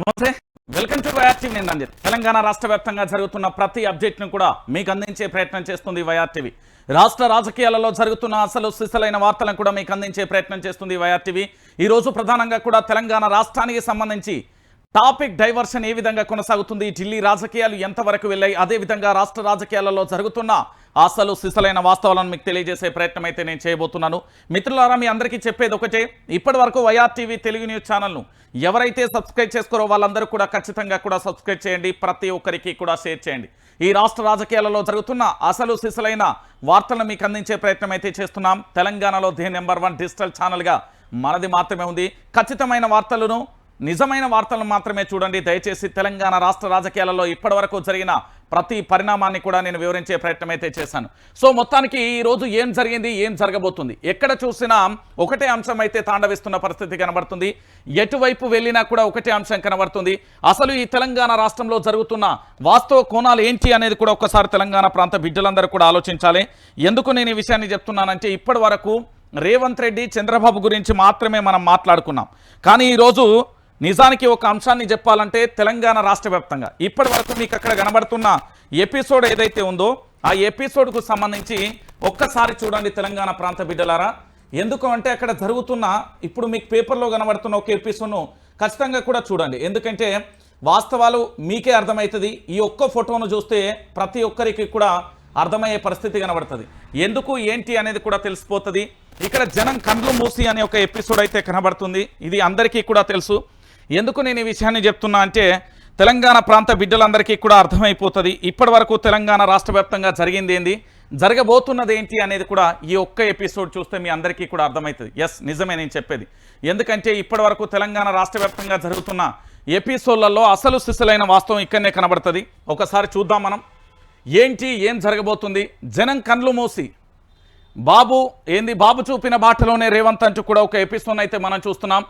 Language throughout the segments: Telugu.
నమస్తే, వెల్కమ్ టు వైఆర్ టీవీ. నేను రంజిత్. తెలంగాణ రాష్ట్ర వ్యాప్తంగా జరుగుతున్న ప్రతి అప్డేట్ను కూడా మీకు అందించే ప్రయత్నం చేస్తుంది వైఆర్ టీవీ. రాష్ట్ర రాజకీయాలలో జరుగుతున్న అసలు సిసలైన వార్తలను కూడా మీకు అందించే ప్రయత్నం చేస్తుంది వైఆర్ టీవీ. ఈరోజు ప్రధానంగా కూడా తెలంగాణ రాష్ట్రానికి సంబంధించి టాపిక్ డైవర్షన్ ఏ విధంగా కొనసాగుతుంది, ఢిల్లీ రాజకీయాలు ఎంతవరకు వెళ్ళాయి, అదేవిధంగా రాష్ట్ర రాజకీయాలలో జరుగుతున్న అసలు సిసలైన వాస్తవాలను మీకు తెలియజేసే ప్రయత్నం అయితే నేను చేయబోతున్నాను. మిత్రులారా, మీ అందరికీ చెప్పేది ఒకటే, ఇప్పటి వరకు వైఆర్ టీవీ తెలుగు న్యూస్ ఛానల్ను ఎవరైతే సబ్స్క్రైబ్ చేసుకోరో వాళ్ళందరూ కూడా ఖచ్చితంగా కూడా సబ్స్క్రైబ్ చేయండి, ప్రతి ఒక్కరికి కూడా షేర్ చేయండి. ఈ రాష్ట్ర రాజకీయాలలో జరుగుతున్న అసలు సిసలైన వార్తలను మీకు అందించే ప్రయత్నం అయితే చేస్తున్నాం. తెలంగాణలో ది #1 డిజిటల్ ఛానల్గా మనది మాత్రమే ఉంది. ఖచ్చితమైన వార్తలను, నిజమైన వార్తలను మాత్రమే చూడండి. దయచేసి తెలంగాణ రాష్ట్ర రాజకీయాలలో ఇప్పటివరకు జరిగిన ప్రతి పరిణామాన్ని కూడా నేను వివరించే ప్రయత్నం అయితే చేశాను. సో మొత్తానికి ఈరోజు ఏం జరిగింది, ఏం జరగబోతుంది, ఎక్కడ చూసినా ఒకటే అంశం అయితే తాండవిస్తున్న పరిస్థితి కనబడుతుంది. ఎటువైపు వెళ్ళినా కూడా ఒకటే అంశం కనబడుతుంది. అసలు ఈ తెలంగాణ రాష్ట్రంలో జరుగుతున్న వాస్తవ కోణాలు ఏంటి అనేది కూడా ఒక్కసారి తెలంగాణ ప్రాంత బిడ్డలందరూ కూడా ఆలోచించాలి. ఎందుకు నేను ఈ విషయాన్ని చెప్తున్నానంటే, ఇప్పటి వరకు రేవంత్ రెడ్డి, చంద్రబాబు గురించి మాత్రమే మనం మాట్లాడుకున్నాం. కానీ ఈరోజు నిజానికి ఒక అంశాన్ని చెప్పాలంటే, తెలంగాణ రాష్ట్ర వ్యాప్తంగా ఇప్పటి వరకు మీకు అక్కడ కనబడుతున్న ఎపిసోడ్ ఏదైతే ఉందో ఆ ఎపిసోడ్కు సంబంధించి ఒక్కసారి చూడండి తెలంగాణ ప్రాంత బిడ్డలారా. ఎందుకు అంటే అక్కడ జరుగుతున్న, ఇప్పుడు మీకు పేపర్లో కనబడుతున్న ఒక ఎపిసోడ్ను ఖచ్చితంగా కూడా చూడండి. ఎందుకంటే వాస్తవాలు మీకే అర్థమవుతుంది. ఈ ఒక్క ఫోటోను చూస్తే ప్రతి ఒక్కరికి కూడా అర్థమయ్యే పరిస్థితి కనబడుతుంది. ఎందుకు ఏంటి అనేది కూడా తెలిసిపోతుంది. ఇక్కడ జనం కండ్లు మూసి అనే ఒక ఎపిసోడ్ అయితే కనబడుతుంది. ఇది అందరికీ కూడా తెలుసు. ఎందుకు నేను ఈ విషయాన్ని చెప్తున్నా అంటే, తెలంగాణ ప్రాంత బిడ్డలందరికీ కూడా అర్థమైపోతుంది ఇప్పటి వరకు తెలంగాణ రాష్ట్ర వ్యాప్తంగా జరిగింది ఏంది, జరగబోతున్నది ఏంటి అనేది కూడా ఈ ఒక్క ఎపిసోడ్ చూస్తే మీ అందరికీ కూడా అర్థమవుతుంది. ఎస్, నిజమే నేను చెప్పేది. ఎందుకంటే ఇప్పటి వరకు తెలంగాణ రాష్ట్ర వ్యాప్తంగా జరుగుతున్న ఎపిసోడ్లలో అసలు సిసలైన వాస్తవం ఇక్కడనే కనబడుతుంది. ఒకసారి చూద్దాం మనం ఏంటి, ఏం జరగబోతుంది. జనం కండ్లు మూసి బాబు చూపిన బాటలోనే రేవంత్ అంటూ కూడా ఒక ఎపిసోడ్ అయితే మనం చూస్తున్నాం.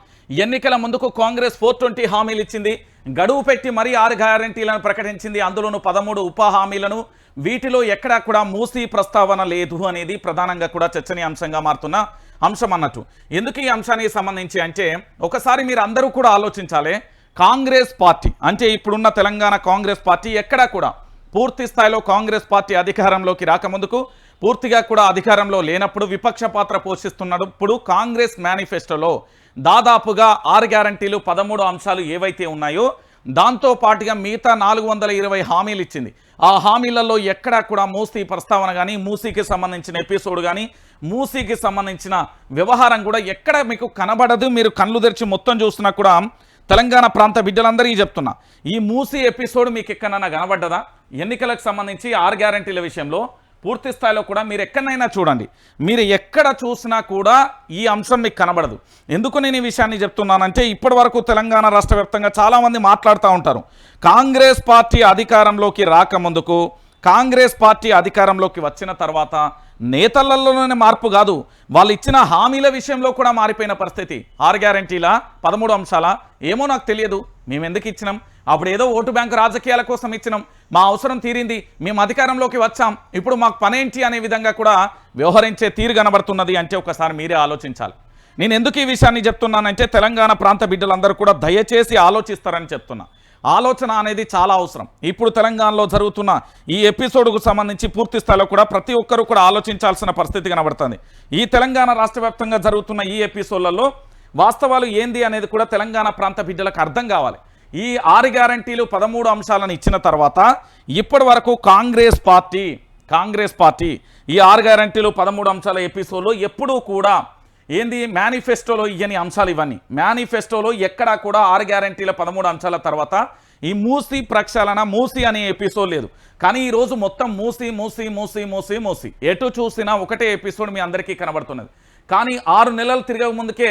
ఎన్నికల ముందుకు కాంగ్రెస్ 420 హామీలు ఇచ్చింది. గడువు పెట్టి మరీ 6 గ్యారంటీలను ప్రకటించింది. అందులోనూ 13 ఉప హామీలను. వీటిలో ఎక్కడా కూడా మూసీ ప్రస్తావన లేదు అనేది ప్రధానంగా కూడా చర్చనీయాంశంగా మారుతున్న అంశం అన్నట్టు. ఎందుకు ఈ అంశానికి సంబంధించి అంటే, ఒకసారి మీరు అందరూ కూడా ఆలోచించాలి. కాంగ్రెస్ పార్టీ అంటే ఇప్పుడున్న తెలంగాణ కాంగ్రెస్ పార్టీ ఎక్కడా కూడా పూర్తి స్థాయిలో కాంగ్రెస్ పార్టీ అధికారంలోకి రాకముందుకు, పూర్తిగా కూడా అధికారంలో లేనప్పుడు, విపక్ష పాత్ర పోషిస్తున్నప్పుడు కాంగ్రెస్ మేనిఫెస్టోలో దాదాపుగా 6 గ్యారంటీలు 13 అంశాలు ఏవైతే ఉన్నాయో దాంతో పాటుగా మిగతా 420 హామీలు ఇచ్చింది. ఆ హామీలలో ఎక్కడా కూడా మూసీ ప్రస్తావన కానీ, మూసీకి సంబంధించిన ఎపిసోడ్ కానీ, మూసీకి సంబంధించిన వ్యవహారం కూడా ఎక్కడ మీకు కనబడదు. మీరు కళ్ళు తెరిచి మొత్తం చూసినా కూడా తెలంగాణ ప్రాంత బిడ్డలందరికీ చెప్తున్నా, ఈ మూసీ ఎపిసోడ్ మీకు ఎక్కడైనా కనబడ్డదా? ఎన్నికలకు సంబంధించి 6 గ్యారంటీల విషయంలో పూర్తి స్థాయిలో కూడా మీరు ఎక్కడైనా చూడండి, మీరు ఎక్కడ చూసినా కూడా ఈ అంశం మీకు కనబడదు. ఎందుకు నేను ఈ విషయాన్ని చెప్తున్నానంటే, ఇప్పటి వరకు తెలంగాణ రాష్ట్ర వ్యాప్తంగా చాలామంది మాట్లాడుతూ ఉంటారు, కాంగ్రెస్ పార్టీ అధికారంలోకి రాకముందుకు, కాంగ్రెస్ పార్టీ అధికారంలోకి వచ్చిన తర్వాత నేతలలోనే మార్పు కాదు, వాళ్ళు ఇచ్చిన హామీల విషయంలో కూడా మారిపోయిన పరిస్థితి. 6 గ్యారంటీల 13 అంశాల ఏమో నాకు తెలియదు, మేము ఎందుకు ఇచ్చినాం, అప్పుడు ఏదో ఓటు బ్యాంకు రాజకీయాల కోసం ఇచ్చినాం, మా అవసరం తీరింది, మేము అధికారంలోకి వచ్చాం, ఇప్పుడు మాకు పనేంటి అనే విధంగా కూడా వ్యవహరించే తీరు కనబడుతున్నది. అంటే ఒకసారి మీరే ఆలోచించాలి. నేను ఎందుకు ఈ విషయాన్ని చెప్తున్నానంటే, తెలంగాణ ప్రాంత బిడ్డలందరూ కూడా దయచేసి ఆలోచిస్తారని చెప్తున్నా. ఆలోచన అనేది చాలా అవసరం. ఇప్పుడు తెలంగాణలో జరుగుతున్న ఈ ఎపిసోడ్కు సంబంధించి పూర్తి స్థాయిలో కూడా ప్రతి ఒక్కరూ కూడా ఆలోచించాల్సిన పరిస్థితి కనబడుతుంది. ఈ తెలంగాణ రాష్ట్ర వ్యాప్తంగా జరుగుతున్న ఈ ఎపిసోడ్లలో వాస్తవాలు ఏంది అనేది కూడా తెలంగాణ ప్రాంత బిడ్డలకు అర్థం కావాలి. ఈ 6 గ్యారంటీలు 13 అంశాలను ఇచ్చిన తర్వాత ఇప్పటి వరకు కాంగ్రెస్ పార్టీ ఈ 6 గ్యారంటీలు 13 అంశాల ఎపిసోడ్లో ఎప్పుడూ కూడా ఏంది, మేనిఫెస్టోలో ఇయ్యని అంశాలు ఇవన్నీ. మేనిఫెస్టోలో ఎక్కడా కూడా 6 గ్యారంటీల 13 అంశాల తర్వాత ఈ మూసీ ప్రక్షాళన, మూసీ అనే ఎపిసోడ్ లేదు. కానీ ఈరోజు మొత్తం మూసీ ఎటు చూసినా ఒకటే ఎపిసోడ్ మీ అందరికీ కనబడుతున్నది. కానీ 6 నెలలు తిరగక ముందుకే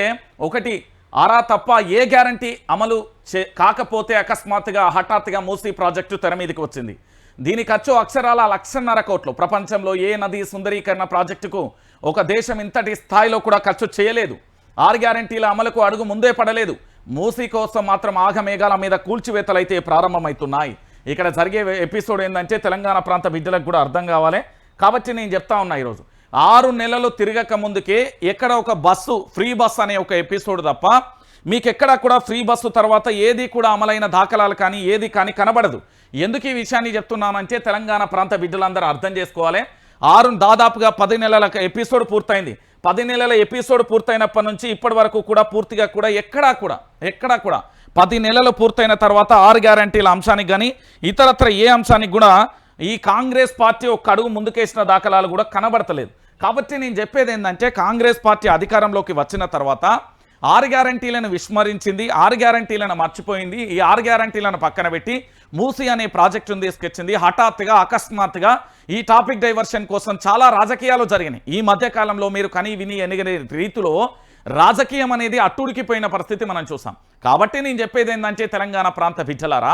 ఒకటి ఆరా తప్ప ఏ గ్యారంటీ అమలు కాకపోతే అకస్మాత్తుగా హఠాత్తుగా మూసీ ప్రాజెక్టు తెర మీదకి వచ్చింది. దీని ఖర్చు అక్షరాల 1.5 కోట్లు. ప్రపంచంలో ఏ నది సుందరీకరణ ప్రాజెక్టుకు ఒక దేశం ఇంతటి స్థాయిలో కూడా ఖర్చు చేయలేదు. 6 గ్యారంటీల అమలుకు అడుగు ముందే పడలేదు. మూసీ కోసం మాత్రం ఆగమేఘాల మీద కూల్చివేతలు అయితే ప్రారంభమవుతున్నాయి. ఇక్కడ జరిగే ఎపిసోడ్ ఏంటంటే తెలంగాణ ప్రాంత బిడ్డలకు కూడా అర్థం కావాలి కాబట్టి నేను చెప్తా ఉన్నా. ఈరోజు 6 నెలలు తిరగక ముందుకే ఎక్కడ ఒక బస్సు, ఫ్రీ బస్ అనే ఒక ఎపిసోడ్ తప్ప మీకు ఎక్కడా కూడా ఫ్రీ బస్సు తర్వాత ఏది కూడా అమలైన దాఖలాలు కానీ ఏది కానీ కనబడదు. ఎందుకు ఈ విషయాన్ని చెప్తున్నానంటే తెలంగాణ ప్రాంత బిడ్డలందరూ అర్థం చేసుకోవాలి. దాదాపుగా 10 నెలల ఎపిసోడ్ పూర్తయింది. 10 నెలల ఎపిసోడ్ పూర్తయినప్పటి నుంచి ఇప్పటి వరకు కూడా పూర్తిగా కూడా ఎక్కడా కూడా 10 నెలలు పూర్తయిన తర్వాత 6 గ్యారంటీల అంశానికి కానీ ఇతరత్ర ఏ అంశానికి కూడా ఈ కాంగ్రెస్ పార్టీ ఒక్క అడుగు ముందుకేసిన దాఖలాలు కూడా కనబడతలేదు. కాబట్టి నేను చెప్పేది ఏంటంటే కాంగ్రెస్ పార్టీ అధికారంలోకి వచ్చిన తర్వాత 6 గ్యారంటీలను విస్మరించింది, 6 గ్యారంటీలను మర్చిపోయింది. ఈ 6 గ్యారంటీలను పక్కన పెట్టి మూసీ అనే ప్రాజెక్టును తీసుకొచ్చింది. హఠాత్తుగా అకస్మాత్తుగా ఈ టాపిక్ డైవర్షన్ కోసం చాలా రాజకీయాలు జరిగినాయి. ఈ మధ్యకాలంలో మీరు కని విని ఎనిగిన రీతిలో రాజకీయం అనేది అట్టుడికిపోయిన పరిస్థితి మనం చూసాం. కాబట్టి నేను చెప్పేది ఏంటంటే తెలంగాణ ప్రాంత బిడ్డలారా,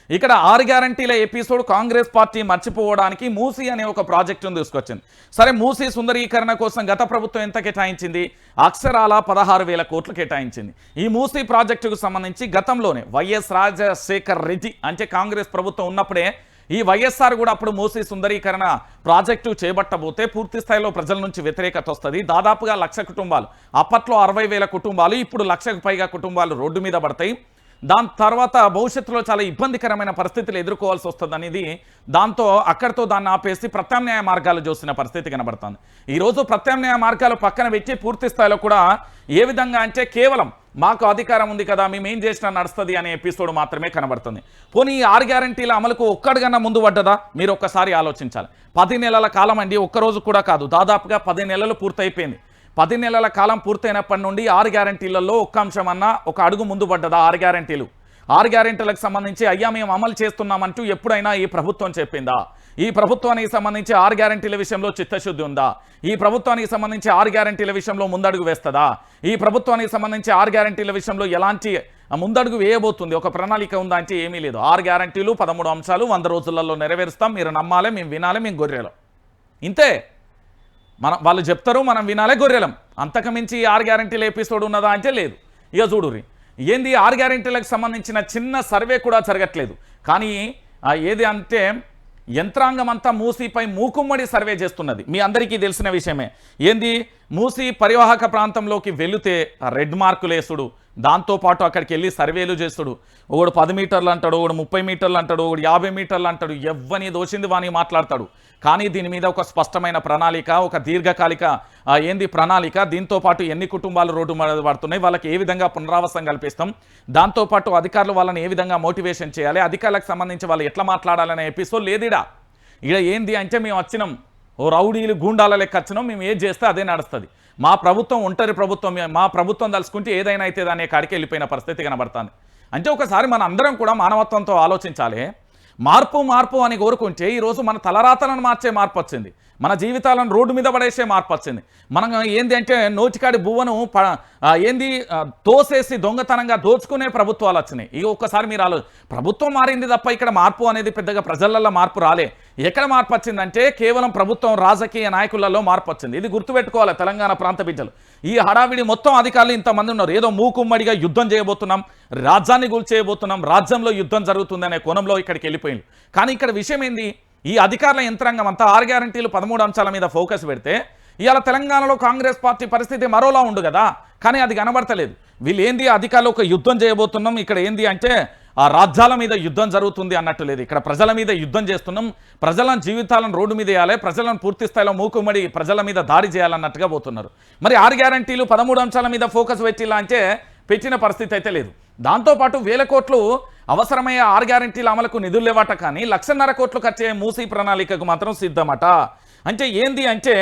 ఇక్కడ 6 గ్యారంటీల ఎపిసోడ్ కాంగ్రెస్ పార్టీ మర్చిపోవడానికి మూసీ అనే ఒక ప్రాజెక్టును తీసుకొచ్చింది. సరే, మూసీ సుందరీకరణ కోసం గత ప్రభుత్వం ఎంత కేటాయించింది? అక్షరాల 16,000 కోట్లు కేటాయించింది. ఈ మూసీ ప్రాజెక్టుకు సంబంధించి గతంలోనే వైఎస్ రాజశేఖర్ రెడ్డి అంటే కాంగ్రెస్ ప్రభుత్వం ఉన్నప్పుడే ఈ వైఎస్ఆర్ కూడా అప్పుడు మూసీ సుందరీకరణ ప్రాజెక్టు చేపట్టబోతే పూర్తి స్థాయిలో ప్రజల నుంచి వ్యతిరేకత వస్తుంది. దాదాపుగా 1,00,000 కుటుంబాలు, అప్పట్లో 60,000 కుటుంబాలు, ఇప్పుడు 1,00,000కు పైగా కుటుంబాలు రోడ్డు మీద పడతాయి. దాని తర్వాత భవిష్యత్తులో చాలా ఇబ్బందికరమైన పరిస్థితులు ఎదుర్కోవాల్సి వస్తుంది అనేది దాంతో అక్కడితో దాన్ని ఆపేసి ప్రత్యామ్నాయ మార్గాలు చూసిన పరిస్థితి కనబడుతుంది. ఈరోజు ప్రత్యామ్నాయ మార్గాలు పక్కన పెట్టి పూర్తి స్థాయిలో కూడా ఏ విధంగా అంటే కేవలం మాకు అధికారం ఉంది కదా మేమేం చేసినా నడుస్తుంది అనే ఎపిసోడ్ మాత్రమే కనబడుతుంది. పోనీ ఈ 6 గ్యారంటీల అమలుకు ఒక్కడికన్నా ముందు పడ్డదా? మీరు ఒక్కసారి ఆలోచించాలి. 10 నెలల కాలం అండి, ఒక్కరోజు కూడా కాదు, దాదాపుగా 10 నెలలు పూర్తయిపోయింది. 10 నెలల కాలం పూర్తయినప్పటి నుండి 6 గ్యారంటీలలో ఒక్క అంశం అన్నా ఒక అడుగు ముందు పడ్డదా? 6 గ్యారంటీలు 6 గ్యారెంటీలకు సంబంధించి అయ్యా మేము అమలు చేస్తున్నామంటూ ఎప్పుడైనా ఈ ప్రభుత్వం చెప్పిందా? ఈ ప్రభుత్వానికి సంబంధించి 6 గ్యారెంటీల విషయంలో చిత్తశుద్ధి ఉందా? ఈ ప్రభుత్వానికి సంబంధించి 6 గ్యారెంటీల విషయంలో ముందడుగు వేస్తుందా? ఈ ప్రభుత్వానికి సంబంధించి 6 గ్యారెంటీల విషయంలో ఎలాంటి ముందడుగు వేయబోతుంది? ఒక ప్రణాళిక ఉందా అంటే ఏమీ లేదు. 6 గ్యారెంటీలు 13 అంశాలు 100 రోజులలో నెరవేరుస్తాం, మీరు నమ్మాలి, మేము వినాలి, మేము గొర్రెలం. ఇంతే, వాళ్ళు చెప్తారు, మనం వినాలే, గొర్రెలం. అంతకుమించి 6 గ్యారెంటీల ఎపిసోడ్ ఉన్నదా అంటే లేదు. ఇక చూడుర్రి, ఏంది 6 గ్యారెంటీలకు సంబంధించిన చిన్న సర్వే కూడా జరగట్లేదు. కానీ ఏది అంటే యంత్రాంగం అంతా మూసీపై మూకుమ్మడి సర్వే చేస్తున్నది. మీ అందరికీ తెలిసిన విషయమే. ఏంది, మూసీ పరివాహక ప్రాంతంలోకి వెళితే రెడ్ మార్కులు వేసుడు, దాంతోపాటు అక్కడికి వెళ్ళి సర్వేలు చేస్తుడు. ఒకడు 10 మీటర్లు అంటాడు, ఒకడు 30 మీటర్లు అంటాడు, ఒకడు 50 మీటర్లు అంటాడు, ఎవ్వని దోషింది వాని మాట్లాడతాడు. కానీ దీని మీద ఒక స్పష్టమైన ప్రణాళిక, ఒక దీర్ఘకాలిక ప్రణాళిక, దీంతోపాటు ఎన్ని కుటుంబాలు రోడ్డు మీద పడుతున్నాయి, వాళ్ళకి ఏ విధంగా పునరావాసం కల్పిస్తాం, దాంతోపాటు అధికారులు వాళ్ళని ఏ విధంగా మోటివేషన్ చేయాలి, అధికారులకు సంబంధించి వాళ్ళు ఎట్లా మాట్లాడాలనే ఎపిసోడ్ లేదిడా. ఇక్కడ ఏంది అంటే మేము వచ్చినాం, ఓ రౌడీలు గూండాల లెక్క వచ్చినాం, మేము ఏది చేస్తే అదే నడుస్తుంది, మా ప్రభుత్వం ఒంటరి ప్రభుత్వం, మా ప్రభుత్వం తలుచుకుంటే ఏదైనా అయితే దాని కాడికి వెళ్ళిపోయిన పరిస్థితి కనబడుతుంది. అంటే ఒకసారి మన అందరం కూడా మానవత్వంతో ఆలోచించాలి. మార్పు అని కోరుకుంటే ఈరోజు మన తలరాతలను మార్చే మార్పు వచ్చింది, మన జీవితాలను రోడ్డు మీద పడేసే మార్పు వచ్చింది. మనం ఏంది అంటే నోటికాడి బువ్వను తోసేసి దొంగతనంగా దోచుకునే ప్రభుత్వాలు వచ్చినాయి. ఇక ఒక్కసారి మీరు ప్రభుత్వం మారింది తప్ప ఇక్కడ మార్పు అనేది పెద్దగా ప్రజలలో మార్పు రాలే. ఎక్కడ మార్పు వచ్చిందంటే కేవలం ప్రభుత్వం రాజకీయ నాయకులలో మార్పు వచ్చింది. ఇది గుర్తుపెట్టుకోవాలి తెలంగాణ ప్రాంత బిడ్డలు. ఈ హడావిడి మొత్తం అధికారులు ఇంతమంది ఉన్నారు, ఏదో మూకుమ్మడిగా యుద్ధం చేయబోతున్నాం, రాజ్యాన్ని కూల్చేయబోతున్నాం, రాజ్యంలో యుద్ధం జరుగుతుందనే కోణంలో ఇక్కడికి వెళ్ళిపోయింది. కానీ ఇక్కడ విషయం ఏంది, ఈ అధికారుల యంత్రాంగం అంతా 6 గ్యారంటీలు 13 అంశాల మీద ఫోకస్ పెడితే ఇవాళ తెలంగాణలో కాంగ్రెస్ పార్టీ పరిస్థితి మరోలా ఉండు కదా. కానీ అది కనబడతలేదు. వీళ్ళు ఏంది అధికారులు ఒక యుద్ధం చేయబోతున్నాం, ఇక్కడ ఏంది అంటే ఆ రాజ్యాల మీద యుద్ధం జరుగుతుంది అన్నట్టు లేదు. ఇక్కడ ప్రజల మీద యుద్ధం చేస్తున్నాం, ప్రజల జీవితాలను రోడ్డు మీద వేయాలి, ప్రజలను పూర్తి స్థాయిలో మూకుమ్మడి ప్రజల మీద దాడి చేయాలన్నట్టుగా పోతున్నారు. మరి 6 గ్యారంటీలు 13 అంశాల మీద ఫోకస్ పెట్టిలా అంటే పెట్టిన పరిస్థితి అయితే లేదు. దాంతోపాటు 1,000 కోట్లు అవసరమయ్యే 6 గ్యారంటీల అమలుకు నిధులు లేవట, కానీ 1,50,000 కోట్లు ఖర్చే మూసీ ప్రణాళికకు మాత్రం సిద్ధమట. అంటే ఏంది అంటే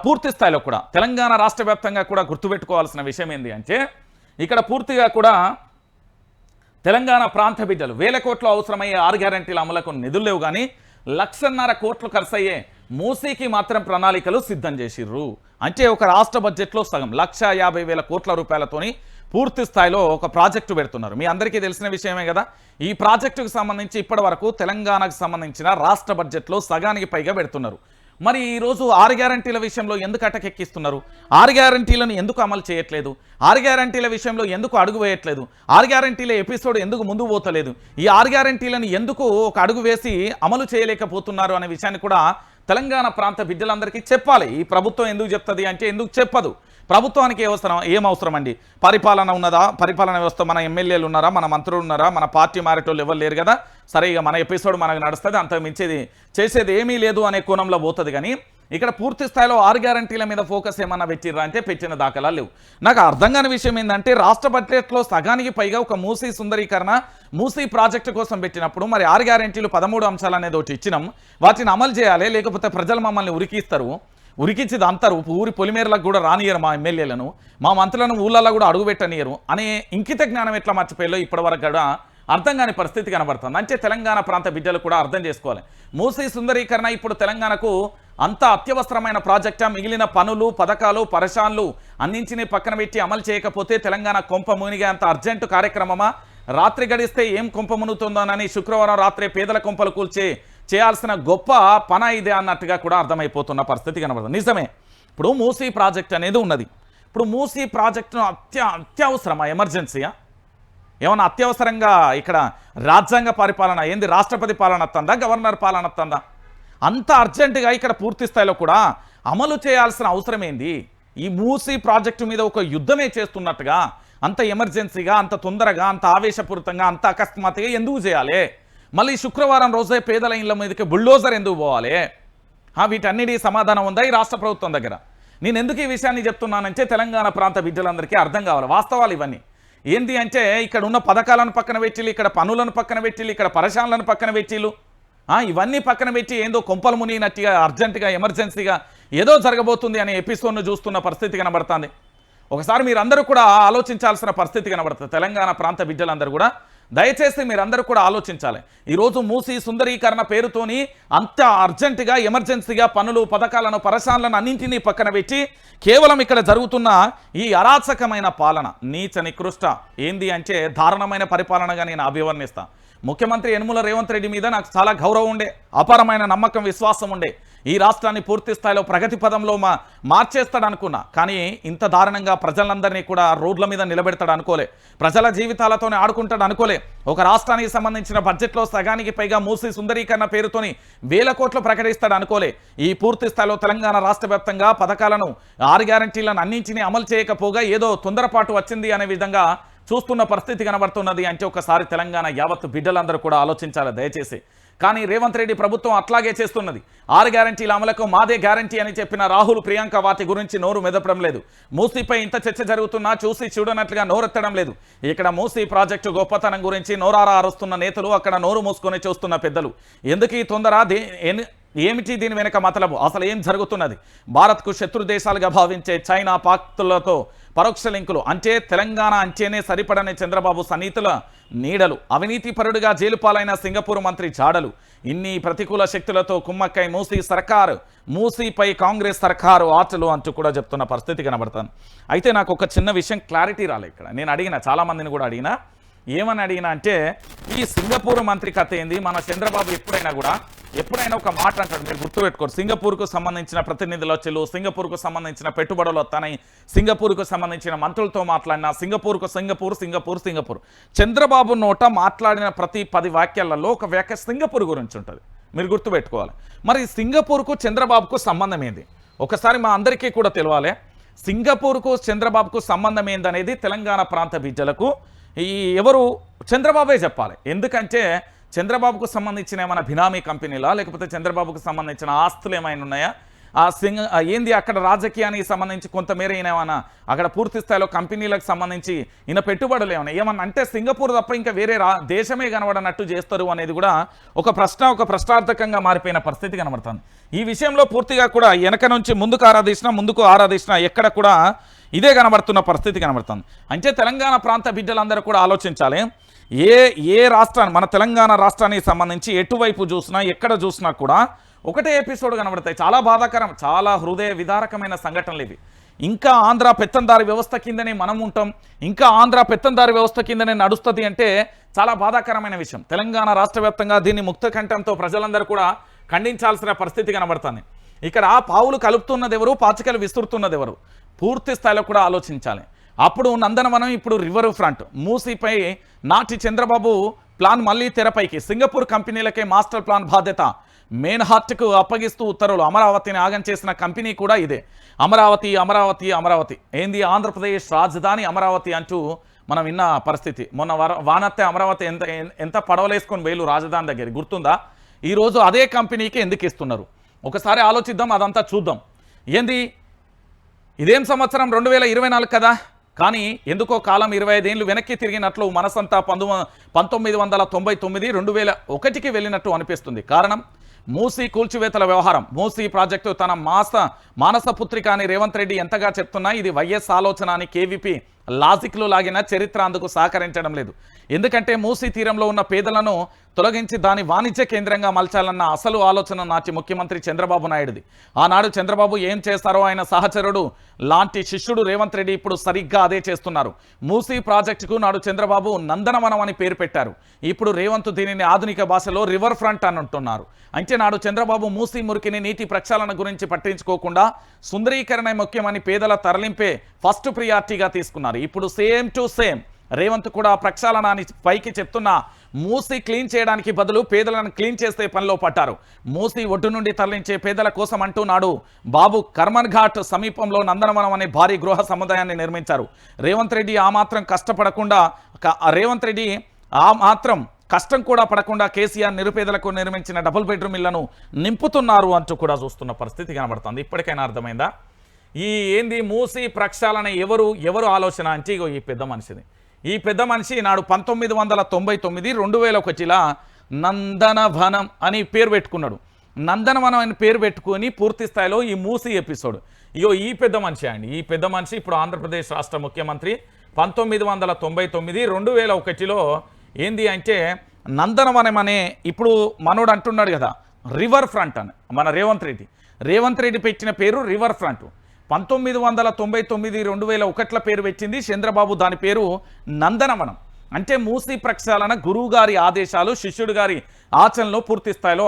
పూర్తి స్థాయిలో కూడా తెలంగాణ రాష్ట్ర వ్యాప్తంగా కూడా గుర్తుపెట్టుకోవాల్సిన విషయం ఏంది అంటే ఇక్కడ పూర్తిగా కూడా తెలంగాణ ప్రాంత బిడ్డలు 1,000 కోట్లు అవసరమయ్యే 6 గ్యారంటీల అమలుకు నిధులు లేవు, కానీ 1,50,000 కోట్లు ఖర్చు అయ్యే మూసీకి మాత్రం ప్రణాళికలు సిద్ధం చేసిర్రు. అంటే ఒక రాష్ట్ర బడ్జెట్లో సగం 1,50,000 కోట్ల రూపాయలతోని పూర్తి స్థాయిలో ఒక ప్రాజెక్టు పెడుతున్నారు. మీ అందరికీ తెలిసిన విషయమే కదా. ఈ ప్రాజెక్టుకు సంబంధించి ఇప్పటి వరకు తెలంగాణకు సంబంధించిన రాష్ట్ర బడ్జెట్లో సగానికి పైగా పెడుతున్నారు. మరి ఈరోజు 6 గ్యారంటీల విషయంలో ఎందుకు అటకెక్కిస్తున్నారు? 6 గ్యారంటీలను ఎందుకు అమలు చేయట్లేదు? 6 గ్యారంటీల విషయంలో ఎందుకు అడుగు వేయట్లేదు? 6 గ్యారంటీల ఎపిసోడ్ ఎందుకు ముందుకు పోతలేదు? ఈ 6 గ్యారంటీలను ఎందుకు ఒక అడుగు వేసి అమలు చేయలేకపోతున్నారు అనే విషయాన్ని కూడా తెలంగాణ ప్రాంత బిడ్డలందరికీ చెప్పాలి. ఈ ప్రభుత్వం ఎందుకు చెప్తుంది అంటే ఎందుకు చెప్పదు? ప్రభుత్వానికి ఏం అవసరం అండి? పరిపాలన ఉన్నదా? పరిపాలన వ్యవస్థ, మన ఎమ్మెల్యేలు ఉన్నారా, మన మంత్రులు ఉన్నారా, మన పార్టీ మారేటోళ్ళు ఎవరు లేరు కదా, సరే ఇక మన ఎపిసోడ్ మనకు నడుస్తుంది, అంతకు మించేది చేసేది ఏమీ లేదు అనే కోణంలో పోతుంది. కానీ ఇక్కడ పూర్తి స్థాయిలో 6 గ్యారంటీల మీద ఫోకస్ ఏమన్నా పెట్టిర్రా అంటే పెట్టిన దాఖలా లేవు. నాకు అర్థం కాని విషయం ఏంటంటే రాష్ట్ర బడ్జెట్లో సగానికి పైగా ఒక మూసీ సుందరీకరణ, మూసీ ప్రాజెక్టు కోసం పెట్టినప్పుడు మరి 6 గ్యారంటీలు 13 అంశాలు అనేది ఒకటి ఇచ్చినాం, వాటిని అమలు చేయాలి, లేకపోతే ప్రజలు మమ్మల్ని ఉరికిస్తారు, ఉరికించిది అంటారు, ఊరి పొలిమేరలకు కూడా రానియరు, మా ఎమ్మెల్యేలను మా మంత్రులను ఊళ్ళల్లో కూడా అడుగుపెట్టనియరు అనే ఇంకిత జ్ఞానం ఎట్లా మర్చిపోయాలో ఇప్పటివరకు కూడా అర్థం కాని పరిస్థితి కనబడుతుంది. అంటే తెలంగాణ ప్రాంత బిడ్డలు కూడా అర్థం చేసుకోవాలి. మూసీ సుందరీకరణ ఇప్పుడు తెలంగాణకు అంత అత్యవసరమైన ప్రాజెక్టా? మిగిలిన పనులు, పథకాలు, పరేషాన్లు అన్నింటినీ పక్కన పెట్టి అమలు చేయకపోతే తెలంగాణ కొంప మునిగే అంత అర్జెంటు కార్యక్రమమా? రాత్రి గడిస్తే ఏం కొంప మునుగుతుందోనని శుక్రవారం రాత్రే పేదల కొంపలు చేయాల్సిన గొప్ప పన ఇదే అన్నట్టుగా కూడా అర్థమైపోతున్న పరిస్థితి కనబడుతుంది. నిజమే, ఇప్పుడు మూసీ ప్రాజెక్ట్ అనేది ఉన్నది. ఇప్పుడు మూసీ ప్రాజెక్టును అత్యవసరమా? ఎమర్జెన్సీయా? ఏమన్నా అత్యవసరంగా ఇక్కడ రాజ్యాంగ పరిపాలన ఏంది, రాష్ట్రపతి పాలన వస్తుందా, గవర్నర్ పాలన వస్తుందా? అంత అర్జెంటుగా ఇక్కడ పూర్తి స్థాయిలో కూడా అమలు చేయాల్సిన అవసరం ఏంది? ఈ మూసీ ప్రాజెక్టు మీద ఒక యుద్ధమే చేస్తున్నట్టుగా అంత ఎమర్జెన్సీగా, అంత తొందరగా, అంత ఆవేశపూరితంగా, అంత అకస్మాత్తుగా ఎందుకు చేయాలి? మళ్ళీ శుక్రవారం రోజే పేదల ఇళ్ల మీదకి బుల్డోజర్ ఎందుకు పోవాలి? వీటన్నిటి సమాధానం ఉందా ఈ రాష్ట్ర ప్రభుత్వం దగ్గర? నేను ఎందుకు ఈ విషయాన్ని చెప్తున్నానంటే తెలంగాణ ప్రాంత బిడ్డలందరికీ అర్థం కావాలి వాస్తవాలు ఇవన్నీ. ఏంది అంటే ఇక్కడ ఉన్న పథకాలను పక్కన పెట్టిళ్ళు, ఇక్కడ పనులను పక్కన పెట్టిళ్ళు, ఇక్కడ పరేషాన్లను పక్కన పెట్టిళ్ళు, ఇవన్నీ పక్కన పెట్టి ఏందో కొంపలు మునిగినట్టుగా అర్జెంటుగా ఎమర్జెన్సీగా ఏదో జరగబోతుంది అనే ఎపిసోడ్ను చూస్తున్న పరిస్థితి కనబడుతుంది. ఒకసారి మీరందరూ కూడా ఆలోచించాల్సిన పరిస్థితి కనబడుతుంది. తెలంగాణ ప్రాంత బిడ్డలందరూ కూడా దయచేసి మీరందరూ కూడా ఆలోచించాలి. ఈరోజు మూసీ సుందరీకరణ పేరుతోని అంత అర్జెంటుగా ఎమర్జెన్సీగా పనులు, పథకాలను, పరేషాన్లను అన్నింటినీ పక్కన పెట్టి కేవలం ఇక్కడ జరుగుతున్న ఈ అరాచకమైన పాలన, నీచ నికృష్ట ఏంది అంటే దారుణమైన పరిపాలనగా నేను అభివర్ణిస్తా. ముఖ్యమంత్రి యనుమల రేవంత్ రెడ్డి మీద నాకు చాలా గౌరవం ఉండే, అపారమైన నమ్మకం, విశ్వాసం ఉండే. ఈ రాష్ట్రాన్ని పూర్తి స్థాయిలో ప్రగతి పదంలో మార్చేస్తాడు అనుకున్నా. కానీ ఇంత దారుణంగా ప్రజలందరినీ కూడా రోడ్ల మీద నిలబెడతాడు అనుకోలే, ప్రజల జీవితాలతోనే ఆడుకుంటాడు అనుకోలే. ఒక రాష్ట్రానికి సంబంధించిన బడ్జెట్లో సగానికి పైగా మూసీ సుందరీకరణ పేరుతోని 1000 కోట్లు ప్రకటిస్తాడు అనుకోలే. ఈ పూర్తి స్థాయిలో తెలంగాణ రాష్ట్ర వ్యాప్తంగా పథకాలను, 6 గ్యారంటీలను అన్నింటినీ అమలు చేయకపోగా ఏదో తొందరపాటు వచ్చింది అనే విధంగా చూస్తున్న పరిస్థితి కనబడుతున్నది. అంటే ఒకసారి తెలంగాణ యావత్తు బిడ్డలందరూ కూడా ఆలోచించాలి దయచేసి. కానీ రేవంత్ రెడ్డి ప్రభుత్వం అట్లాగే చేస్తున్నది. 6 గ్యారంటీల అమలుకు మాదే గ్యారంటీ అని చెప్పిన రాహుల్, ప్రియాంక వాటి గురించి నోరు మెదపడం లేదు. మూసీపై ఇంత చర్చ జరుగుతున్నా చూసి చూడనట్లుగా నోరెత్తడం లేదు. ఇక్కడ మూసీ ప్రాజెక్టు గొప్పతనం గురించి నోరారా అరుస్తున్న నేతలు, అక్కడ నోరు మూసుకొని చూస్తున్న పెద్దలు. ఎందుకు ఈ తొందర? ఏమిటి దీని వెనుక మతలబు? అసలు ఏం జరుగుతున్నది? భారత్కు శత్రు దేశాలుగా భావించే చైనా, పాక్లతో పరోక్ష లింకులు, అంటే తెలంగాణ అంచేనే సరిపడని చంద్రబాబు సన్నిహితుల నీడలు, అవినీతి పరుడుగా జైలుపాలైన సింగపూర్ మంత్రి జాడలు, ఇన్ని ప్రతికూల శక్తులతో కుమ్మక్కై మూసీ సర్కారు, మూసీపై కాంగ్రెస్ సర్కారు ఆటలు అంటూ కూడా చెప్తున్న పరిస్థితి కనబడతాను. అయితే నాకు ఒక చిన్న విషయం క్లారిటీ రాలే. ఇక్కడ నేను అడిగిన, చాలామందిని కూడా అడిగినా, ఏమని అడిగినా అంటే ఈ సింగపూర్ మంత్రి కథ ఏంది? మన చంద్రబాబు ఎప్పుడైనా ఒక మాట అంటాడు, మీరు గుర్తుపెట్టుకోరు. సింగపూర్కు సంబంధించిన ప్రతినిధులు వచ్చేలు, సింగపూర్కు సంబంధించిన పెట్టుబడులు వస్తాయి, సింగపూర్కు సంబంధించిన మంత్రులతో మాట్లాడినా సింగపూర్. చంద్రబాబు నోట మాట్లాడిన ప్రతి 10 వాక్యాలలో ఒక వ్యాఖ్య సింగపూర్ గురించి ఉంటుంది, మీరు గుర్తుపెట్టుకోవాలి. మరి సింగపూర్కు చంద్రబాబుకు సంబంధం ఏంది? ఒకసారి మా అందరికీ కూడా తెలియాలి. సింగపూర్కు చంద్రబాబుకు సంబంధం ఏందనేది తెలంగాణ ప్రాంత బిడ్డలకు ఎవరు చంద్రబాబే చెప్పాలి. ఎందుకంటే చంద్రబాబుకు సంబంధించిన ఏమైనా బినామీ కంపెనీలా, లేకపోతే చంద్రబాబుకు సంబంధించిన ఆస్తులు ఏమైనా ఉన్నాయా? ఏంది అక్కడ రాజకీయానికి సంబంధించి కొంతమేర ఏమైనా అక్కడ పూర్తి స్థాయిలో కంపెనీలకు సంబంధించి ఈయన పెట్టుబడులు ఏమన్నా అంటే సింగపూర్ తప్ప ఇంకా వేరే దేశమే కనబడనట్టు చేస్తారు అనేది కూడా ఒక ప్రశ్నార్థకంగా మారిపోయిన పరిస్థితి కనబడుతుంది. ఈ విషయంలో పూర్తిగా కూడా వెనక నుంచి ముందుకు ఆరాధించిన ఎక్కడ కూడా ఇదే కనబడుతున్న పరిస్థితి కనబడుతుంది. అంటే తెలంగాణ ప్రాంత బిడ్డలందరూ కూడా ఆలోచించాలి. ఏ రాష్ట్రాన్ని, మన తెలంగాణ రాష్ట్రానికి సంబంధించి ఎటువైపు చూసినా, ఎక్కడ చూసినా కూడా ఒకటే ఎపిసోడ్ కనబడతాయి. చాలా బాధాకరం, చాలా హృదయ విదారకమైన సంఘటనలు ఇవి. ఇంకా ఆంధ్ర పెత్తందారి వ్యవస్థ కిందనే మనం ఉంటాం, ఇంకా ఆంధ్ర పెత్తందారి వ్యవస్థ కిందనే నడుస్తుంది అంటే చాలా బాధాకరమైన విషయం. తెలంగాణ రాష్ట్ర వ్యాప్తంగా దీన్ని ముక్త కంఠంతో ప్రజలందరూ కూడా ఖండించాల్సిన పరిస్థితి కనబడుతుంది. ఇక్కడ పావులు కలుపుతున్నది ఎవరు, పాచికలు విస్తురుతున్నది ఎవరు? పూర్తి స్థాయిలో కూడా ఆలోచించాలి. అప్పుడు నందనవనం, ఇప్పుడు రివర్ ఫ్రంట్, మూసీపై నాటి చంద్రబాబు ప్లాన్ మళ్ళీ తెరపైకి. సింగపూర్ కంపెనీలకే మాస్టర్ ప్లాన్ బాధ్యత, మెయిన్ హార్ట్కు అప్పగిస్తూ ఉత్తర్వులు. అమరావతిని ఆగం చేసిన కంపెనీ కూడా ఇదే. అమరావతి అమరావతి అమరావతి ఏంది ఆంధ్రప్రదేశ్ రాజధాని అమరావతి అంటూ మనం విన్న పరిస్థితి. మొన్న వానత్తే అమరావతి ఎంత ఎంత పడవలేసుకొని వేలు రాజధాని దగ్గర గుర్తుందా? ఈరోజు అదే కంపెనీకి ఎందుకు ఇస్తున్నారు ఒకసారి ఆలోచిద్దాం, అదంతా చూద్దాం. ఏంది ఇదేం సంవత్సరం 2024 కదా, కానీ ఎందుకో కాలం 25 ఏళ్ళు వెనక్కి తిరిగినట్లు మనసంతా 1999 2001కి వెళ్ళినట్టు అనిపిస్తుంది. కారణం మూసీ కూల్చివేతల వ్యవహారం. మూసీ ప్రాజెక్టు తన మానస పుత్రిక అని రేవంత్ రెడ్డి ఎంతగా చెప్తున్నా ఇది వైఎస్ ఆలోచన అని కేవీపీ లాజిక్లో లాగిన చరిత్ర అందుకు సహకరించడం లేదు. ఎందుకంటే మూసీ తీరంలో ఉన్న పేదలను తొలగించి దాని వాణిజ్య కేంద్రంగా మలచాలన్న అసలు ఆలోచన నాటి ముఖ్యమంత్రి చంద్రబాబు నాయుడుది. ఆనాడు చంద్రబాబు ఏం చేస్తారో ఆయన సహచరుడు లాంటి శిష్యుడు రేవంత్ రెడ్డి ఇప్పుడు సరిగ్గా అదే చేస్తున్నారు. మూసీ ప్రాజెక్టుకు నాడు చంద్రబాబు నందనవనం అని పేరు పెట్టారు. ఇప్పుడు రేవంత్ దీనిని ఆధునిక భాషలో రివర్ ఫ్రంట్ అని అంటున్నారు. అంటే నాడు చంద్రబాబు మూసీ మురికిని నీటి ప్రక్షాళన గురించి పట్టించుకోకుండా సుందరీకరణ ముఖ్యమని పేదల తరలింపే ఫస్ట్ ప్రియారిటీగా తీసుకున్నారు. ఇప్పుడు సేమ్ టు సేమ్ రేవంత్ కూడా ప్రక్షాళనాన్ని పైకి చెప్తున్న మూసీ క్లీన్ చేయడానికి బదులు పేదలను క్లీన్ చేసే పనిలో పట్టారు. మూసీ ఒడ్డు నుండి తరలించే పేదల కోసం అంటూ నాడు బాబు కర్మన్ ఘాట్ సమీపంలో నందనవనం అనే భారీ గృహ సముదాయాన్ని నిర్మించారు. రేవంత్ రెడ్డి ఆ మాత్రం కష్టం కూడా పడకుండా కేసీఆర్ నిరుపేదలకు నిర్మించిన డబుల్ బెడ్రూమ్ ఇళ్లను నింపుతున్నారు అంటూ కూడా చూస్తున్న పరిస్థితి కనబడుతుంది. ఇప్పటికైనా అర్థమైందా ఈ ఏంది మూసీ ప్రక్షాళన ఎవరు ఆలోచన అంటే ఇగో ఈ పెద్ద మనిషిది. ఈ పెద్ద మనిషి నాడు 1999 2001లా నందనవనం అని పేరు పెట్టుకున్నాడు. నందనవనం అని పేరు పెట్టుకొని పూర్తి స్థాయిలో ఈ మూసీ ఎపిసోడ్ ఇగో ఈ పెద్ద మనిషి అండి. ఈ పెద్ద మనిషి ఇప్పుడు ఆంధ్రప్రదేశ్ రాష్ట్ర ముఖ్యమంత్రి. 1999 2001లో ఏంది అంటే నందనవనం అనే ఇప్పుడు మనోడు అంటున్నాడు కదా రివర్ ఫ్రంట్ అని మన రేవంత్ రెడ్డి పెట్టిన పేరు రివర్ ఫ్రంట్. 1999 2001 పేరు పెట్టింది చంద్రబాబు, దాని పేరు నందనవనం. అంటే మూసీ ప్రక్షాళన గురువు గారి ఆదేశాలు శిష్యుడు గారి ఆచరణలో పూర్తి స్థాయిలో